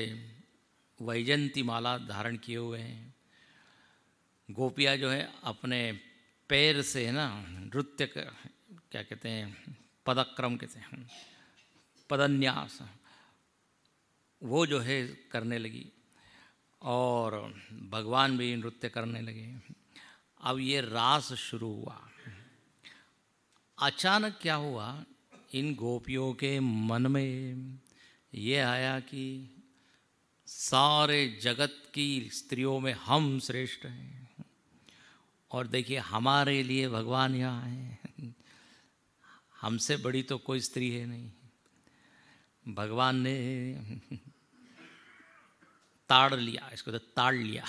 वैजयंती माला धारण किए हुए हैं, गोपियाँ जो है अपने पैर से है ना नृत्य क्या कहते हैं, पदक्रम कहते हैं, पदन्यास, वो जो है करने लगी, और भगवान भी नृत्य करने लगे। अब ये रास शुरू हुआ। अचानक क्या हुआ, इन गोपियों के मन में ये आया कि सारे जगत की स्त्रियों में हम श्रेष्ठ हैं, और देखिए हमारे लिए भगवान यहाँ हैं, हमसे बड़ी तो कोई स्त्री है नहीं। भगवान ने ताड़ लिया, इसको तो ताड़ लिया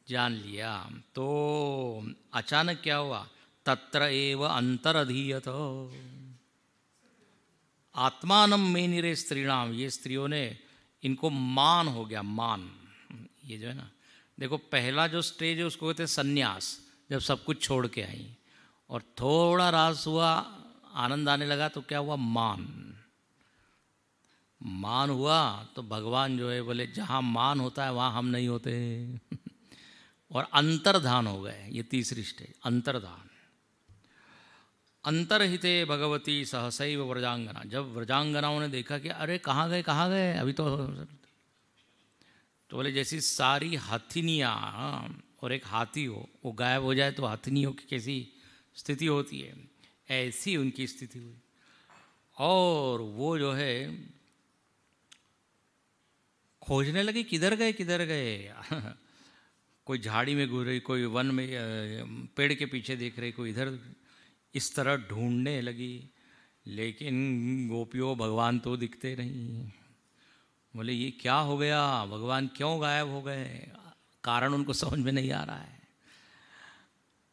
जान लिया। तो अचानक क्या हुआ, तत्र एव अंतरधीयत आत्मानम मेनिरे स्त्रीणाम, ये स्त्रियों ने, इनको मान हो गया, मान। ये जो है ना, देखो पहला जो स्टेज है उसको कहते हैं सन्यास, जब सब कुछ छोड़ के आई, और थोड़ा रास हुआ, आनंद आने लगा, तो क्या हुआ, मान। मान हुआ तो भगवान जो है बोले जहाँ मान होता है वहाँ हम नहीं होते और अंतर्धान हो गए। ये तीसरी स्टेज, अंतर्धान। अंतर्हिते भगवती सहसैव व्रजांगना, जब व्रजांगनाओं ने देखा कि अरे कहाँ गए अभी तो बोले जैसी सारी हथिनियाँ और एक हाथी हो, वो गायब हो जाए तो हथिनियों की कैसी स्थिति होती है, ऐसी उनकी स्थिति हुई। और वो जो है खोजने लगे किधर गए कोई झाड़ी में घूम रही, कोई वन में पेड़ के पीछे देख रही, कोई इधर, इस तरह ढूंढने लगी, लेकिन गोपियों भगवान तो दिखते नहीं। बोले ये क्या हो गया, भगवान क्यों गायब हो गए, कारण उनको समझ में नहीं आ रहा है।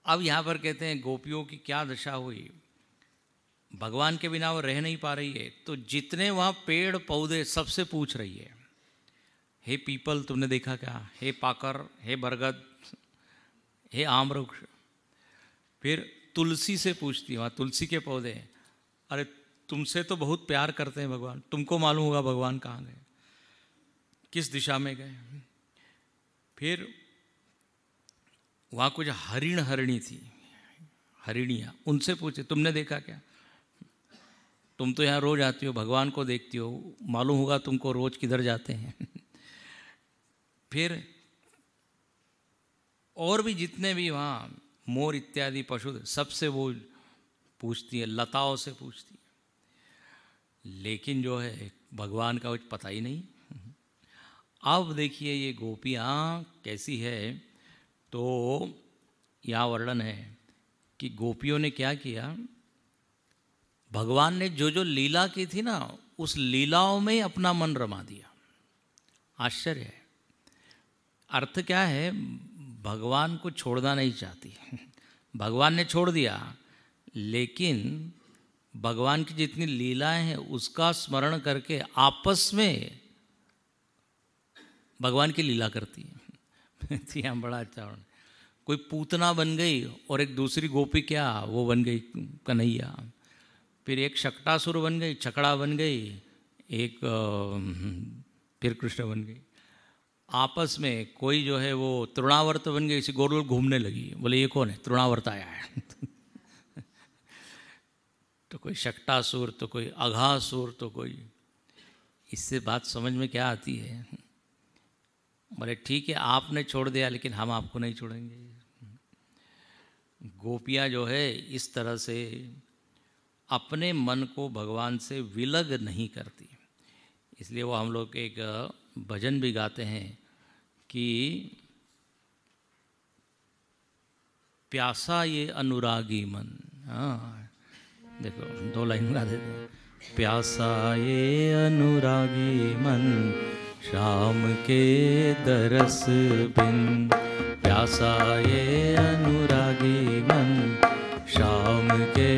अब यहाँ पर कहते हैं गोपियों की क्या दशा हुई, भगवान के बिना वो रह नहीं पा रही है, तो जितने वहाँ पेड़ पौधे सबसे पूछ रही है, हे पीपल तुमने देखा क्या, हे पाकर, हे बरगद, हे आम्रवृक्ष। फिर तुलसी से पूछती है, वहाँ तुलसी के पौधे, अरे तुमसे तो बहुत प्यार करते हैं भगवान, तुमको मालूम होगा भगवान कहाँ गए, किस दिशा में गए। फिर वहाँ कुछ हरिणी थी, हरिणियाँ, उनसे पूछे तुमने देखा क्या, तुम तो यहाँ रोज आती हो, भगवान को देखती हो, मालूम होगा तुमको रोज किधर जाते हैं। फिर और भी जितने भी वहाँ मोर इत्यादि पशु, सबसे वो पूछती है, लताओं से पूछती है, लेकिन जो है भगवान का कुछ पता ही नहीं। अब देखिए ये गोपियाँ कैसी है, तो यहाँ वर्णन है कि गोपियों ने क्या किया, भगवान ने जो जो लीला की थी ना, उस लीलाओं में अपना मन रमा दिया। आश्चर्य है। अर्थ क्या है, भगवान को छोड़ना नहीं चाहती, भगवान ने छोड़ दिया, लेकिन भगवान की जितनी लीलाएं हैं उसका स्मरण करके आपस में भगवान की लीला करती है। यहाँ बड़ा अच्छा होना, कोई पूतना बन गई और एक दूसरी गोपी क्या वो बन गई कन्हैया, फिर एक शक्टासुर बन गई, छकड़ा बन गई, एक फिर कृष्ण बन गई। आपस में कोई जो है वो तृणावर्त बन गई, इसी गोल गोल घूमने लगी, बोले ये कौन है, तृणावर्त आया है। तो कोई शक्टासुर, तो कोई अघासुर, तो कोई। इससे बात समझ में क्या आती है, बोले ठीक है आपने छोड़ दिया लेकिन हम आपको नहीं छोड़ेंगे। गोपियाँ जो है इस तरह से अपने मन को भगवान से विलग नहीं करती, इसलिए वो हम लोग एक भजन भी गाते हैं कि प्यासा ये अनुरागी मन। हाँ देखो 2 लाइन गा देते हैं। प्यासा ये अनुरागी मन शाम के दरस बिन, प्यासा ये अनुरागी मन शाम के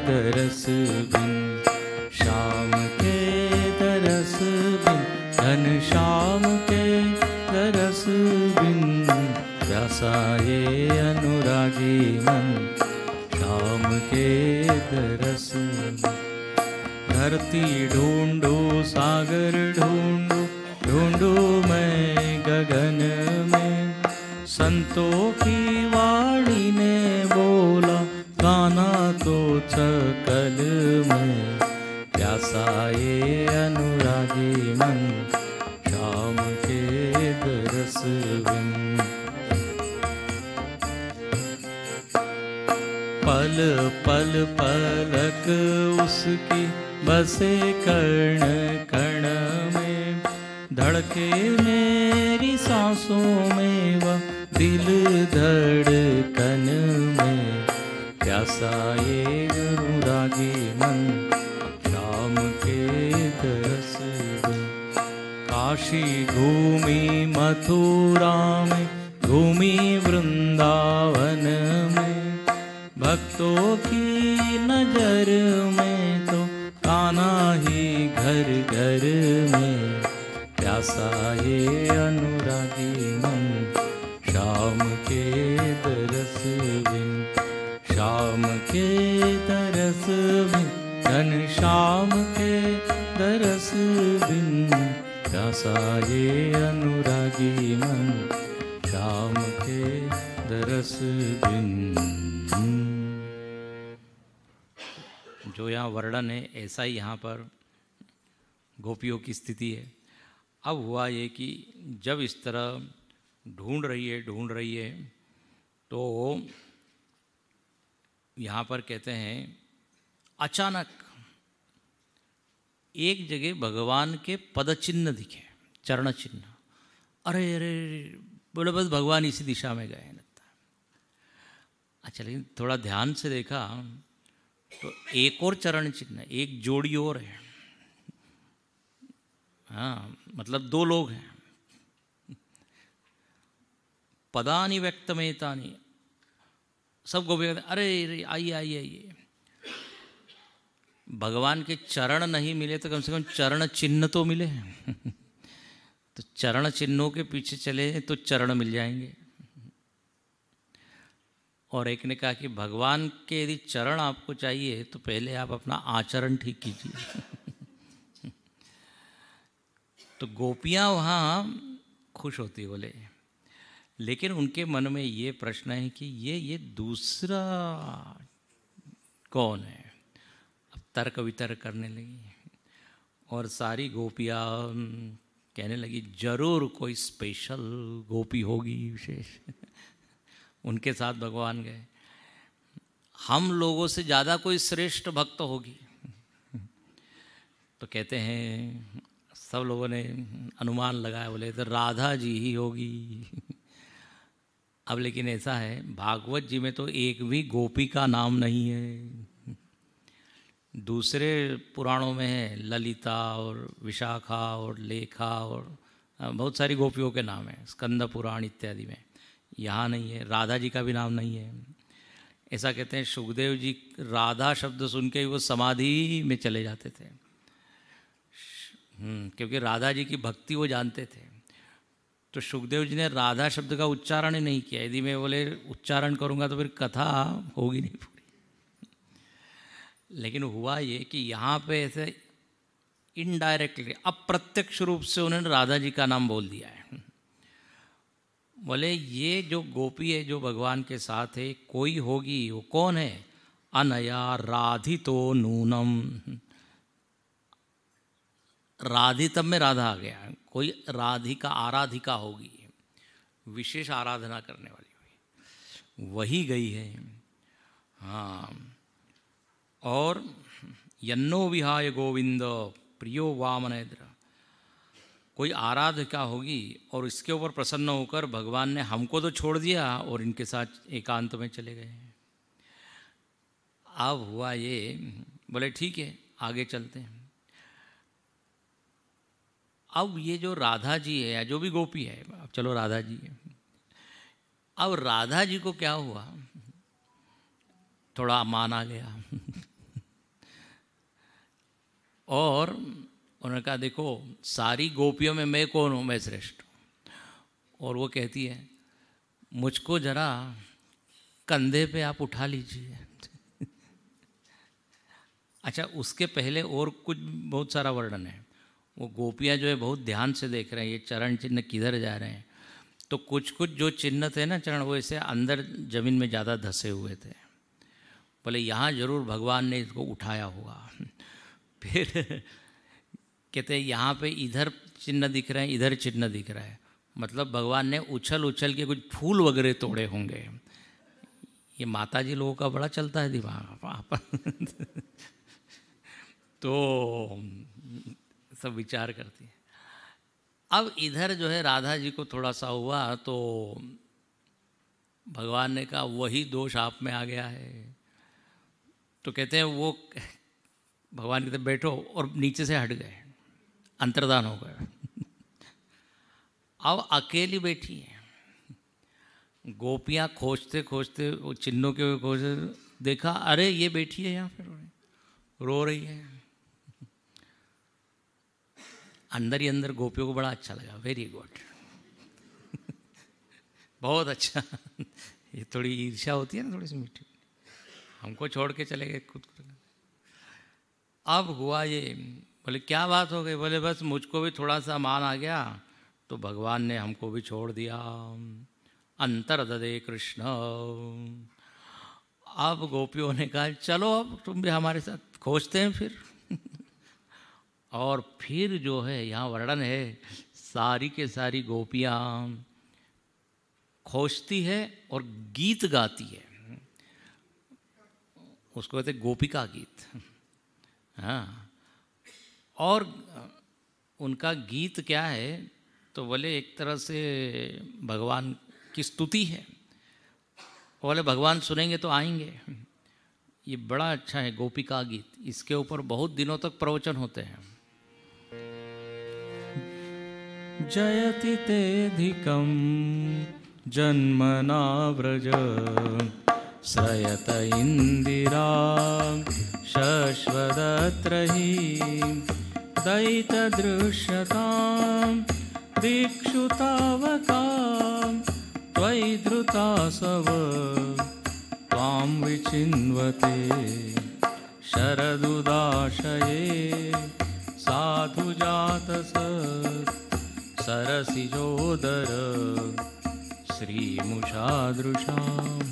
दरस बिन, शाम के दरस बिन, घन शाम के दरस बिन, प्यासा ये अनुरागी मन शाम के दरस बिन। धरती ढूंढू सागर ढूंढू, ढूंढू मैं गगन में, संतों की वाणी ने बोला गाना तो सकल में, प्यासा ये अनुरागी मन शाम के दरस बिन। पल पल पलक उसकी बसे कण कण में, धड़के मेरी सांसों में वह दिल धड़कन में, प्यासा ये अनुरागी मन शाम के दरस बिन। काशी घूमी मथुरा में, घूमी वृंदावन में, भक्तों की नजर में तो कान्हा ही घर घर में, प्यासा ये अनुरागी मन शाम के दरस बिन, शाम के दरस बिन, घन शाम के दरस बिन, प्यासा ये अनुरागी मन शाम के दरस बिन। जो यहाँ वर्णन है ऐसा ही यहाँ पर गोपियों की स्थिति है। अब हुआ ये कि जब इस तरह ढूंढ रही है तो यहाँ पर कहते हैं अचानक एक जगह भगवान के पद चिन्ह दिखे, चरण चिन्ह। अरे अरे बोले बस भगवान इसी दिशा में गए। अच्छा लेकिन थोड़ा ध्यान से देखा तो एक और चरण चिन्ह, एक जोड़ी और है। हाँ मतलब 2 लोग हैं। पदानि व्यक्तमेतानि, सब गोपी अरे आइए आइए आइए। भगवान के चरण नहीं मिले तो कम से कम चरण चिन्ह तो मिले। तो चरण चिन्हों के पीछे चले तो चरण मिल जाएंगे। और एक ने कहा कि भगवान के यदि चरण आपको चाहिए तो पहले आप अपना आचरण ठीक कीजिए। तो गोपियाँ वहाँ खुश होती बोले, लेकिन उनके मन में ये प्रश्न है कि ये दूसरा कौन है। अब तर्क वितर्क करने लगी और सारी गोपियाँ कहने लगी जरूर कोई स्पेशल गोपी होगी विशेष, उनके साथ भगवान गए। हम लोगों से ज़्यादा कोई श्रेष्ठ भक्त होगी। तो कहते हैं सब लोगों ने अनुमान लगाया, बोले तो राधा जी ही होगी। अब लेकिन ऐसा है भागवत जी में तो एक भी गोपी का नाम नहीं है। दूसरे पुराणों में है ललिता और विशाखा और लेखा और बहुत सारी गोपियों के नाम हैं, स्कंद पुराण इत्यादि में। यहाँ नहीं है, राधा जी का भी नाम नहीं है। ऐसा कहते हैं सुखदेव जी राधा शब्द सुन के वो समाधि में चले जाते थे, क्योंकि राधा जी की भक्ति वो जानते थे। तो सुखदेव जी ने राधा शब्द का उच्चारण ही नहीं किया। यदि मैं बोले उच्चारण करूँगा तो फिर कथा होगी नहीं पूरी। लेकिन हुआ ये कि यहाँ पे ऐसे इनडायरेक्टली, अप्रत्यक्ष रूप से उन्होंने राधा जी का नाम बोल दिया है। बोले ये जो गोपी है जो भगवान के साथ है, कोई होगी, वो कौन है? अनया राधितो नूनम। राधितम में राधा आ गया, कोई राधिका आराधिका होगी, विशेष आराधना करने वाली होगी, वही गई है। हाँ, और यन्नो विहाय गोविंद प्रियो वामनेन्द्र, कोई आराधिका होगी और इसके ऊपर प्रसन्न होकर भगवान ने हमको तो छोड़ दिया और इनके साथ एकांत में चले गए। अब हुआ ये, बोले ठीक है आगे चलते हैं। अब ये जो राधा जी है या जो भी गोपी है, अब चलो राधा जी है, अब राधा जी को क्या हुआ, थोड़ा मान आ गया और उन्होंने कहा देखो सारी गोपियों में मैं कौन हूँ, मैं श्रेष्ठ हूँ। और वो कहती है मुझको जरा कंधे पे आप उठा लीजिए अच्छा, उसके पहले और कुछ बहुत सारा वर्णन है। वो गोपियाँ जो है बहुत ध्यान से देख रहे हैं ये चरण चिन्ह किधर जा रहे हैं। तो कुछ कुछ जो चिन्ह थे ना चरण, वो ऐसे अंदर जमीन में ज़्यादा धसे हुए थे। बोले यहाँ जरूर भगवान ने इसको उठाया होगा फिर कहते हैं यहाँ पे इधर चिन्ह दिख रहे हैं, इधर चिन्ह दिख रहा है, मतलब भगवान ने उछल उछल के कुछ फूल वगैरह तोड़े होंगे। ये माता जी लोगों का बड़ा चलता है दिमाग तो सब विचार करती है। अब इधर जो है राधा जी को थोड़ा सा हुआ तो भगवान ने कहा वही दोष आप में आ गया है। तो कहते हैं वो भगवान कहते बैठो और नीचे से हट गए, अंतर्धान हो गए अब अकेली बैठी है। गोपियाँ खोजते खोजते वो चिन्हों के खोजते देखा, अरे ये बैठी है यहाँ पर रो रही है। अंदर ही अंदर गोपियों को बड़ा अच्छा लगा, वेरी गुड बहुत अच्छा ये थोड़ी ईर्ष्या होती है ना, थोड़ी सी मीठी, हमको छोड़ के चले गए खुद को। अब हुआ ये, बोले क्या बात हो गई? बोले बस मुझको भी थोड़ा सा मान आ गया तो भगवान ने हमको भी छोड़ दिया। अंतर ददे कृष्ण। अब गोपियों ने कहा चलो अब तुम भी हमारे साथ खोजते हैं फिर और फिर जो है यहाँ वर्णन है, सारी के सारी गोपियाँ खोजती है और गीत गाती है, उसको कहते गोपिका गीत। हाँ, और उनका गीत क्या है तो बोले एक तरह से भगवान की स्तुति है। बोले भगवान सुनेंगे तो आएंगे। ये बड़ा अच्छा है गोपिका गीत, इसके ऊपर बहुत दिनों तक प्रवचन होते हैं। जयति तेधिकं जन्मना व्रज श्रयत इंदिरा शश्वदत्रहि दयितदृश्यतां दीक्षुतावकां त्वयि धृतासव त्वां विचिन्वते शरदुदाशये साधुजातस सरसिजोदर श्रीमुषादृशाम्।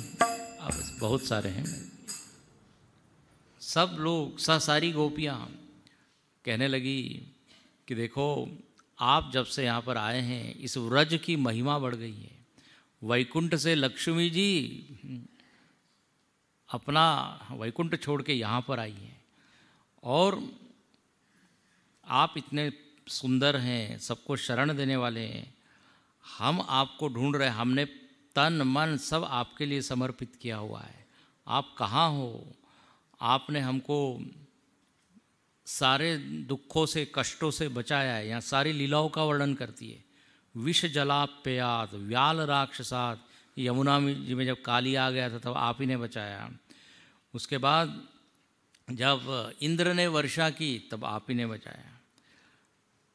अब बहुत सारे हैं। सब लोग सारी गोपियाँ कहने लगी कि देखो आप जब से यहाँ पर आए हैं इस व्रज की महिमा बढ़ गई है। वैकुंठ से लक्ष्मी जी अपना वैकुंठ छोड़ के यहाँ पर आई हैं और आप इतने सुंदर हैं, सबको शरण देने वाले हैं। हम आपको ढूंढ रहे हैं, हमने तन मन सब आपके लिए समर्पित किया हुआ है। आप कहाँ हो? आपने हमको सारे दुखों से कष्टों से बचाया है। यहाँ सारी लीलाओं का वर्णन करती है। विष जलाप्ययात व्याल राक्षसात, यमुना जी में जब काली आ गया था तब आप ही ने बचाया। उसके बाद जब इंद्र ने वर्षा की तब आप ही ने बचाया।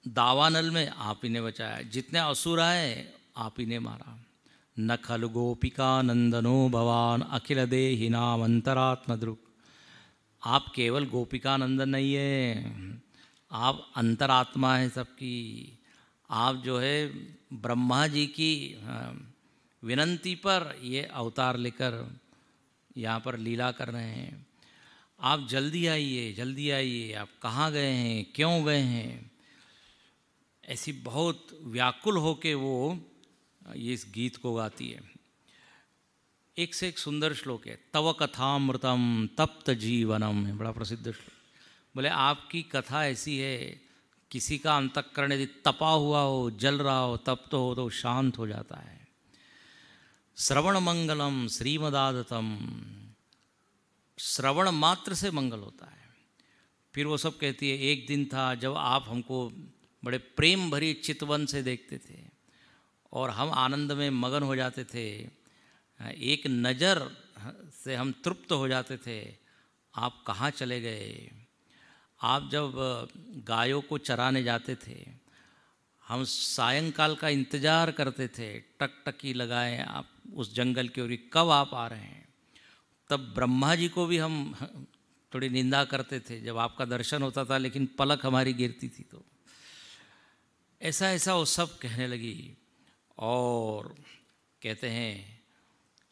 दावानल में आप ही ने बचाया, जितने असुर आए आप ही ने मारा। न खल गोपिका नंदनो भवान अखिल देहि नाम अंतरात्म दृक्। आप केवल गोपिका नंदन नहीं है, आप अंतरात्मा है सबकी। आप जो है ब्रह्मा जी की विनंती पर ये अवतार लेकर यहाँ पर लीला कर रहे हैं। आप जल्दी आइए, जल्दी आइए, आप कहाँ गए हैं, क्यों गए हैं। ऐसी बहुत व्याकुल होके वो ये इस गीत को गाती है। एक से एक सुंदर श्लोक है। तव कथामृतम तप्त जीवनम है, बड़ा प्रसिद्ध श्लोक। बोले आपकी कथा ऐसी है, किसी का अंतःकरण यदि तपा हुआ हो, जल रहा हो, तप्त हो तो शांत हो जाता है। श्रवण मंगलम श्रीमदादतम, श्रवण मात्र से मंगल होता है। फिर वो सब कहती है, एक दिन था जब आप हमको बड़े प्रेम भरी चितवन से देखते थे और हम आनंद में मगन हो जाते थे, एक नज़र से हम तृप्त हो जाते थे। आप कहाँ चले गए। आप जब गायों को चराने जाते थे, हम सायंकाल का इंतज़ार करते थे, टकटकी लगाए आप उस जंगल की ओर, कब आप आ रहे हैं। तब ब्रह्मा जी को भी हम थोड़ी निंदा करते थे जब आपका दर्शन होता था, लेकिन पलक हमारी गिरती थी। तो ऐसा ऐसा वो सब कहने लगी और कहते हैं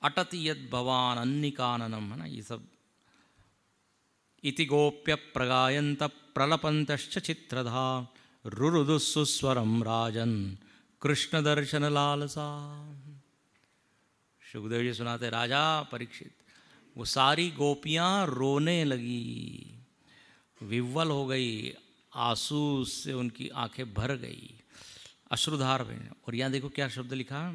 अटति यद भवान अन्निकाननम, है ना, ये सब। इति गोप्य प्रगायंत प्रलपंतश्च चित्रधा रुरुदुस्वरम राजन कृष्ण दर्शन लालसा। सुखदेव जी सुनाते, राजा परीक्षित, वो सारी गोपियाँ रोने लगी, विह्वल हो गई, आंसू से उनकी आंखें भर गई, अश्रुधार बने। और यहाँ देखो क्या शब्द लिखा,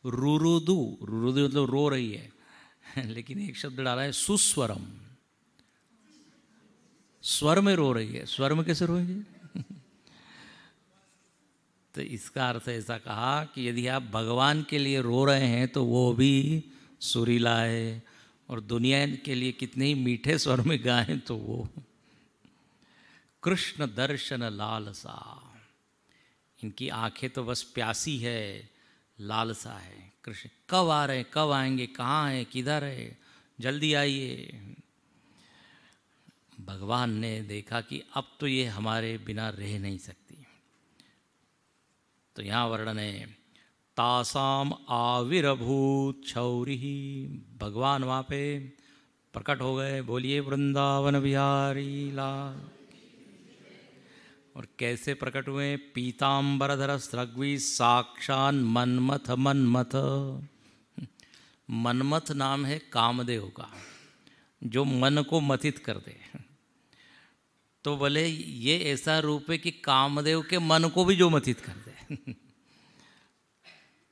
रुरुदु। रुरुदु मतलब रो रही है लेकिन एक शब्द डाला है सुस्वरम, स्वर में रो रही है। स्वर में कैसे रोएंगे तो इसका अर्थ ऐसा कहा कि यदि आप भगवान के लिए रो रहे हैं तो वो भी सुरीला है, और दुनिया के लिए कितने ही मीठे स्वर में गाएं तो वो। कृष्ण दर्शन लालसा, इनकी आंखें तो बस प्यासी है, लालसा है। कृष्ण कब आ रहे हैं, कब आएंगे, कहाँ हैं, किधर है, जल्दी आइए। भगवान ने देखा कि अब तो ये हमारे बिना रह नहीं सकती, तो यहाँ वर्णन है तासाम आविर्भूत छौरी। भगवान वहाँ पे प्रकट हो गए। बोलिए वृंदावन बिहारी लाल। और कैसे प्रकट हुए, पीताम्बरधर स्रग्वी साक्षान मन्मथ। मन्मथ, मन्मथ नाम है कामदेव का, जो मन को मथित कर दे। तो बोले ये ऐसा रूप है कि कामदेव के मन को भी जो मथित कर दे।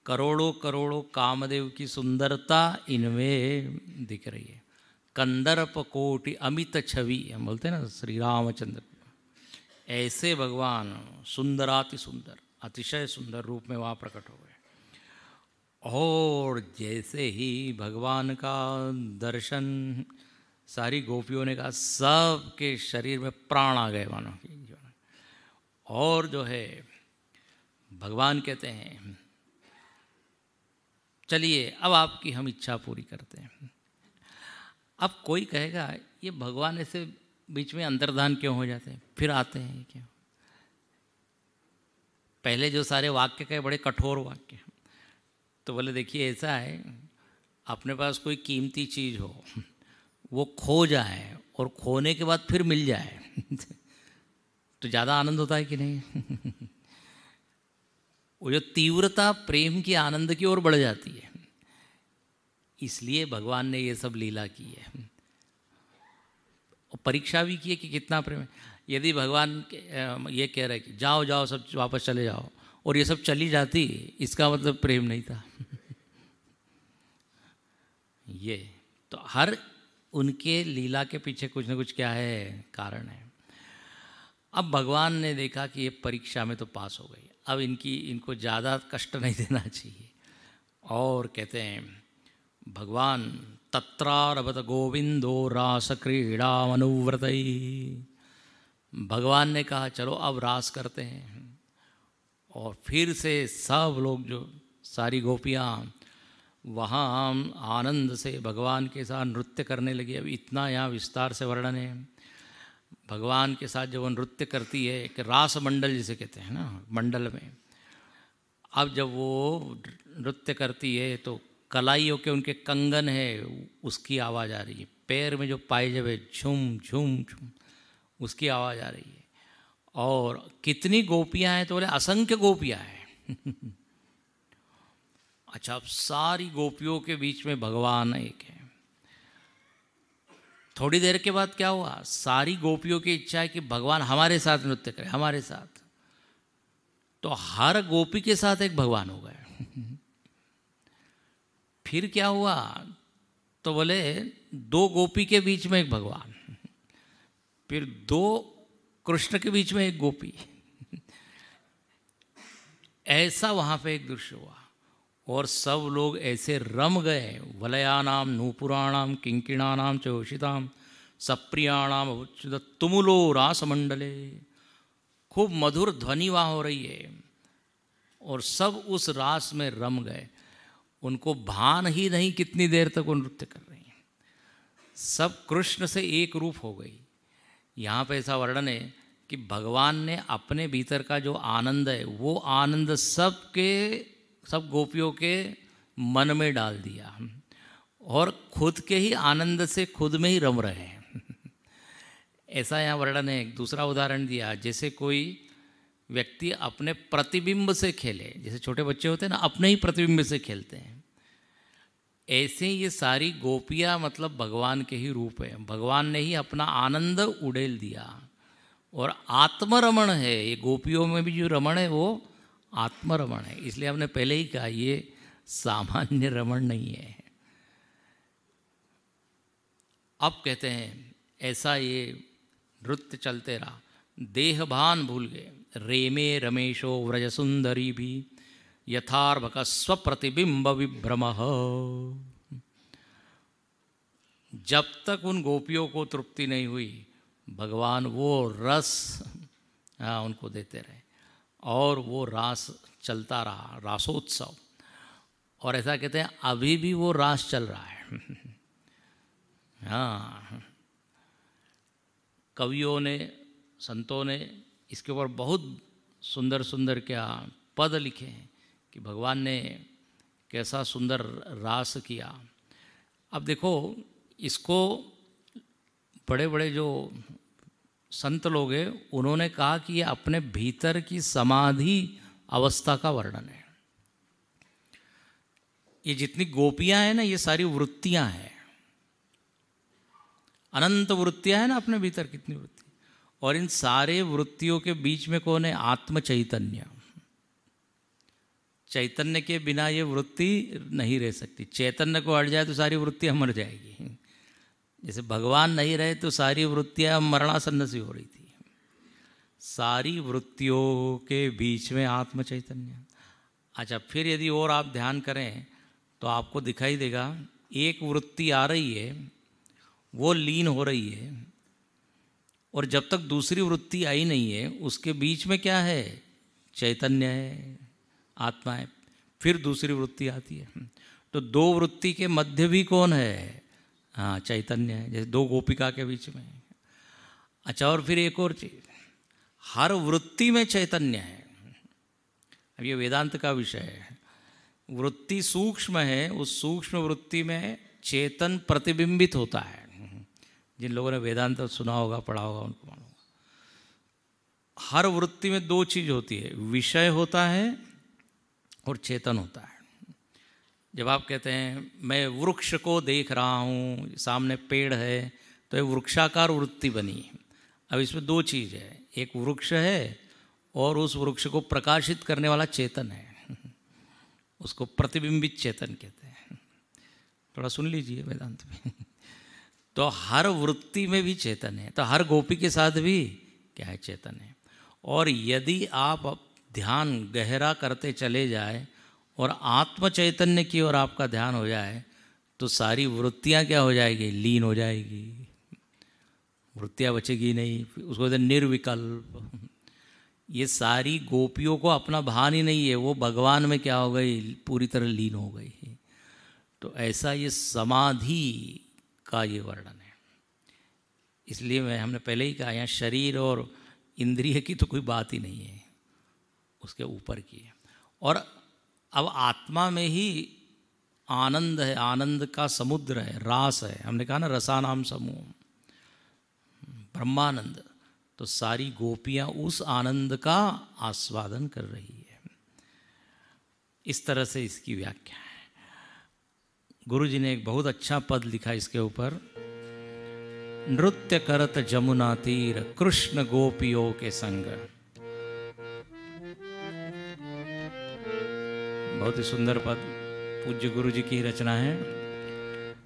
करोड़ों करोड़ों कामदेव की सुंदरता इनमें दिख रही है। कंदर्प कोटि अमित छवि, हम बोलते हैं ना श्री रामचंद्र, ऐसे भगवान सुंदराति सुंदर, अतिशय सुंदर रूप में वहाँ प्रकट हो गए। और जैसे ही भगवान का दर्शन सारी गोपियों ने कहा, सबके शरीर में प्राण आ गए मानो कि। और जो है भगवान कहते हैं चलिए अब आपकी हम इच्छा पूरी करते हैं। अब कोई कहेगा ये भगवान ऐसे बीच में अंतर्धान क्यों हो जाते हैं, फिर आते हैं क्यों। पहले जो सारे वाक्य कहे बड़े कठोर वाक्य, तो बोले देखिए ऐसा है, अपने पास कोई कीमती चीज़ हो, वो खो जाए और खोने के बाद फिर मिल जाए तो ज़्यादा आनंद होता है कि नहीं। वो जो तीव्रता प्रेम की आनंद की ओर बढ़ जाती है, इसलिए भगवान ने ये सब लीला की है। और परीक्षा भी की है कि कितना प्रेम है। यदि भगवान ये कह रहे कि जाओ जाओ सब वापस चले जाओ, और ये सब चली जाती, इसका मतलब प्रेम नहीं था। ये तो हर उनके लीला के पीछे कुछ न कुछ क्या है, कारण है। अब भगवान ने देखा कि ये परीक्षा में तो पास हो गई, अब इनको ज़्यादा कष्ट नहीं देना चाहिए। और कहते हैं भगवान तत्रारभत गोविंदो रास क्रीड़ा अनुव्रतई। भगवान ने कहा चलो अब रास करते हैं। और फिर से सब लोग जो सारी गोपियाँ वहाँ आनंद से भगवान के साथ नृत्य करने लगी। अब इतना यहाँ विस्तार से वर्णन है। भगवान के साथ जब वो नृत्य करती है, एक रास मंडल जिसे कहते हैं ना, मंडल में अब जब वो नृत्य करती है तो कलाइयों के उनके कंगन है उसकी आवाज़ आ रही है, पैर में जो पायजब है झुम झुम झुम उसकी आवाज़ आ रही है। और कितनी गोपियाँ हैं तो बोले असंख्य गोपियाँ हैं। अच्छा, अब सारी गोपियों के बीच में भगवान एक है। थोड़ी देर के बाद क्या हुआ, सारी गोपियों की इच्छा है कि भगवान हमारे साथ नृत्य करे, हमारे साथ। तो हर गोपी के साथ एक भगवान हो गए। फिर क्या हुआ, तो बोले दो गोपी के बीच में एक भगवान, फिर दो कृष्ण के बीच में एक गोपी। ऐसा वहाँ पे एक दृश्य हुआ और सब लोग ऐसे रम गए। वलयानाम नूपुराणाम किंकिणानाम चोषिताम सप्रियाणाम तुमुलो रास मंडले। खूब मधुर ध्वनि वहाँ हो रही है और सब उस रास में रम गए। उनको भान ही नहीं कितनी देर तक वो नृत्य कर रहे हैं। सब कृष्ण से एक रूप हो गई। यहाँ पे ऐसा वर्णन है कि भगवान ने अपने भीतर का जो आनंद है वो आनंद सब गोपियों के मन में डाल दिया और खुद के ही आनंद से खुद में ही रम रहे हैं। ऐसा यहाँ वर्णन है। एक दूसरा उदाहरण दिया, जैसे कोई व्यक्ति अपने प्रतिबिंब से खेले, जैसे छोटे बच्चे होते हैं ना अपने ही प्रतिबिंब से खेलते हैं, ऐसे ये सारी गोपियाँ मतलब भगवान के ही रूप है। भगवान ने ही अपना आनंद उड़ेल दिया और आत्मरमण है। ये गोपियों में भी जो रमण है वो आत्मरमण है। इसलिए हमने पहले ही कहा ये सामान्य रमण नहीं है। अब कहते हैं ऐसा ये नृत्य चलते रहा, देहभान भूल गए। रेमे रमेशो व्रज सुंदरी भी यथार्भक स्वप्रतिबिंब विभ्रमः। जब तक उन गोपियों को तृप्ति नहीं हुई, भगवान वो रस उनको देते रहे और वो रास चलता रहा, रासोत्सव। और ऐसा कहते हैं अभी भी वो रास चल रहा है। हाँ, कवियों ने, संतों ने इसके ऊपर बहुत सुंदर सुंदर क्या पद लिखे हैं कि भगवान ने कैसा सुंदर रास किया। अब देखो, इसको बड़े बड़े जो संत लोग हैं उन्होंने कहा कि ये अपने भीतर की समाधि अवस्था का वर्णन है। ये जितनी गोपियां हैं ना, ये सारी वृत्तियां हैं, अनंत वृत्तियां हैं ना अपने भीतर, कितनी वृत्ति। और इन सारे वृत्तियों के बीच में कौन है? आत्म चैतन्य। चैतन्य के बिना ये वृत्ति नहीं रह सकती। चैतन्य को हट जाए तो सारी वृत्तियां मर जाएगी। जैसे भगवान नहीं रहे तो सारी वृत्तियां मरणासन्न सी हो रही थी। सारी वृत्तियों के बीच में आत्म चैतन्य। अच्छा, फिर यदि और आप ध्यान करें तो आपको दिखाई देगा एक वृत्ति आ रही है, वो लीन हो रही है, और जब तक दूसरी वृत्ति आई नहीं है उसके बीच में क्या है? चैतन्य है, आत्मा है। फिर दूसरी वृत्ति आती है, तो दो वृत्ति के मध्य भी कौन है? हाँ, चैतन्य है, जैसे दो गोपिका के बीच में। अच्छा, और फिर एक और चीज़, हर वृत्ति में चैतन्य है। अब ये वेदांत का विषय है। वृत्ति सूक्ष्म है, उस सूक्ष्म वृत्ति में चेतन प्रतिबिंबित होता है। जिन लोगों ने वेदांत सुना होगा, पढ़ा होगा, उनको मालूम होगा। हर वृत्ति में दो चीज़ होती है, विषय होता है और चेतन होता है। जब आप कहते हैं मैं वृक्ष को देख रहा हूँ, सामने पेड़ है, तो ये वृक्षाकार वृत्ति बनी। अब इसमें दो चीज़ है, एक वृक्ष है और उस वृक्ष को प्रकाशित करने वाला चेतन है। उसको प्रतिबिंबित चेतन कहते हैं। थोड़ा सुन लीजिए वेदांत में। तो हर वृत्ति में भी चेतन है, तो हर गोपी के साथ भी क्या है? चेतन है। और यदि आप ध्यान गहरा करते चले जाए और आत्म चैतन्य की ओर आपका ध्यान हो जाए तो सारी वृत्तियां क्या हो जाएगी? लीन हो जाएगी। वृत्तियां बचेगी नहीं। उसको कहते निर्विकल्प। ये सारी गोपियों को अपना भान ही नहीं है, वो भगवान में क्या हो गई, पूरी तरह लीन हो गई है। तो ऐसा ये समाधि का ये वर्णन है। इसलिए हमने पहले ही कहा, यहाँ शरीर और इंद्रिय की तो कोई बात ही नहीं है, उसके ऊपर की है। और अब आत्मा में ही आनंद है, आनंद का समुद्र है, रास है। हमने कहा ना रसानाम समूह, ब्रह्मानंद। तो सारी गोपियाँ उस आनंद का आस्वादन कर रही है। इस तरह से इसकी व्याख्या है। गुरु जी ने एक बहुत अच्छा पद लिखा इसके ऊपर, नृत्य करत जमुना तीर कृष्ण गोपियों के संग। बहुत ही सुंदर पद, पूज्य गुरु जी की रचना है।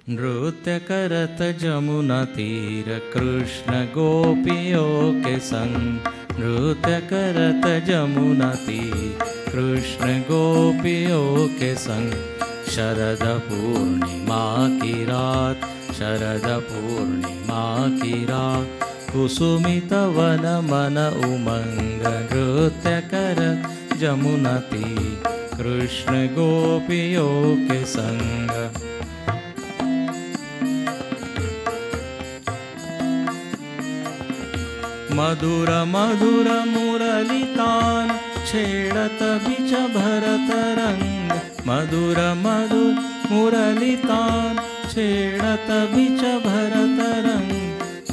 नृत्य करत जमुना तीर कृष्ण गोपियों के संग, नृत्य करत जमुना तीर कृष्ण गोपियों के संग। शरद पूर्णिमा की रात, शरद पूर्णिमा की रात, कुसुमित वन मन उमंग। नृत्य करत जमुना तीर कृष्ण गोपियों के संग। मधुर मधुर मुरलितान छेड़त बिच भरत रंग। मधुर मधुर मुरलितान छेड़त बिच भरत रंग।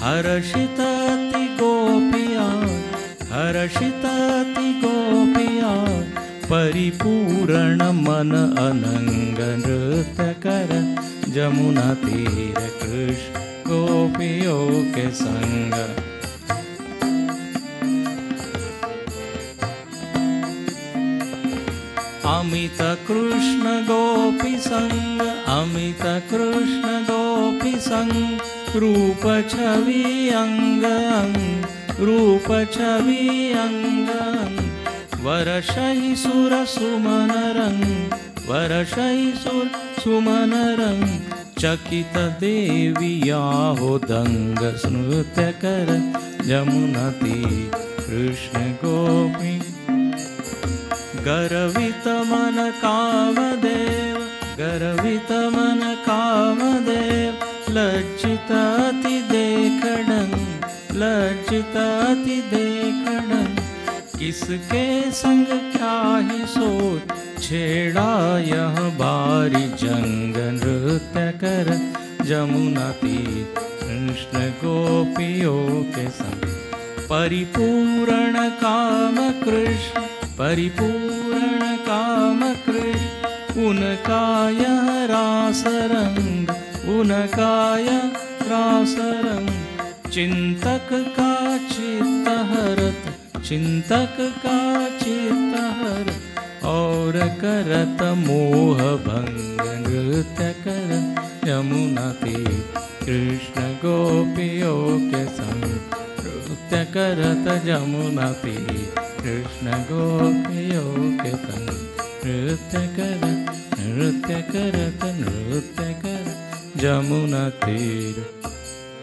हर्षिताति गोपिया, हर्षिताति गोपिया, परिपूर्ण मन अनंग। नृत्य कर जमुना तीर कृष्ण गोपियों के संग। अमित कृष्ण गोपी संग, अमित कृष्ण गोपी संग। रूप छवि अंग अंग, रूप छवि अंग अंग। वर्षहि सुर सुमन रंग, वर्षहि सुर सुमन रंग। चकित देविया हो दंग। नृत्य कर जमुना तीर कृष्ण गोपी। गर्वित मन कामदेव, गर्वित मन कामदेव। लज्जित अति देखणं, लज्जित अति देखणं। किसके संग क्या ही सोच, छेड़ा यह बारी जंग। नृत्य कर जमुना तीर कृष्ण गोपियों के संग। परिपूर्ण काम कृष्ण, परिपूर्ण काम कृष्ण। उनका यह रास रंग, उनका यह रास रंग। चिंतक का चित्त हरत, चिंतक का चित्त हरत। और करत मोह भंग। नृत्य कर यमुना तीर कृष्ण गोपियों के संग। नृत्य करत जमुना तीर कृष्ण गोपियों के संग। नृत्य करत, नृत्य करत, नृत्य करत जमुना तीर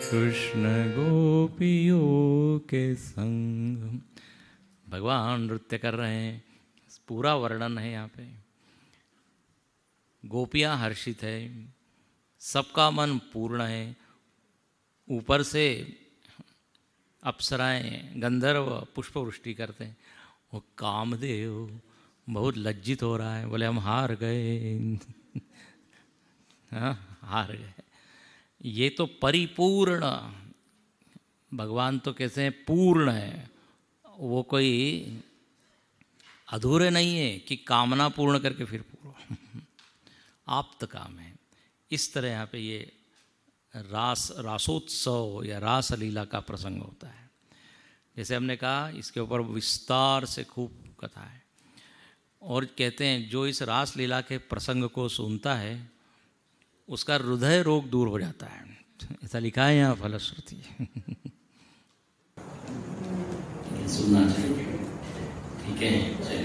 कृष्ण गोपियों के संग। भगवान नृत्य कर रहे हैं, पूरा वर्णन है यहाँ पे। गोपियाँ हर्षित है, सबका मन पूर्ण है। ऊपर से अप्सराएं गंधर्व पुष्पवृष्टि करते हैं। वो कामदेव बहुत लज्जित हो रहा है, बोले हम हार गए। हाँ, हार गए। ये तो परिपूर्ण, भगवान तो कैसे हैं, पूर्ण है। वो कोई अधूरे नहीं है कि कामना पूर्ण करके फिर पूरा आप्त काम है। इस तरह यहाँ पे ये रासोत्सव या रास लीला का प्रसंग होता है। जैसे हमने कहा, इसके ऊपर विस्तार से खूब कथा है। और कहते हैं जो इस रास लीला के प्रसंग को सुनता है उसका हृदय रोग दूर हो जाता है, ऐसा लिखा है यहाँ फलश्रुति। सुनना चाहिए, ठीक है।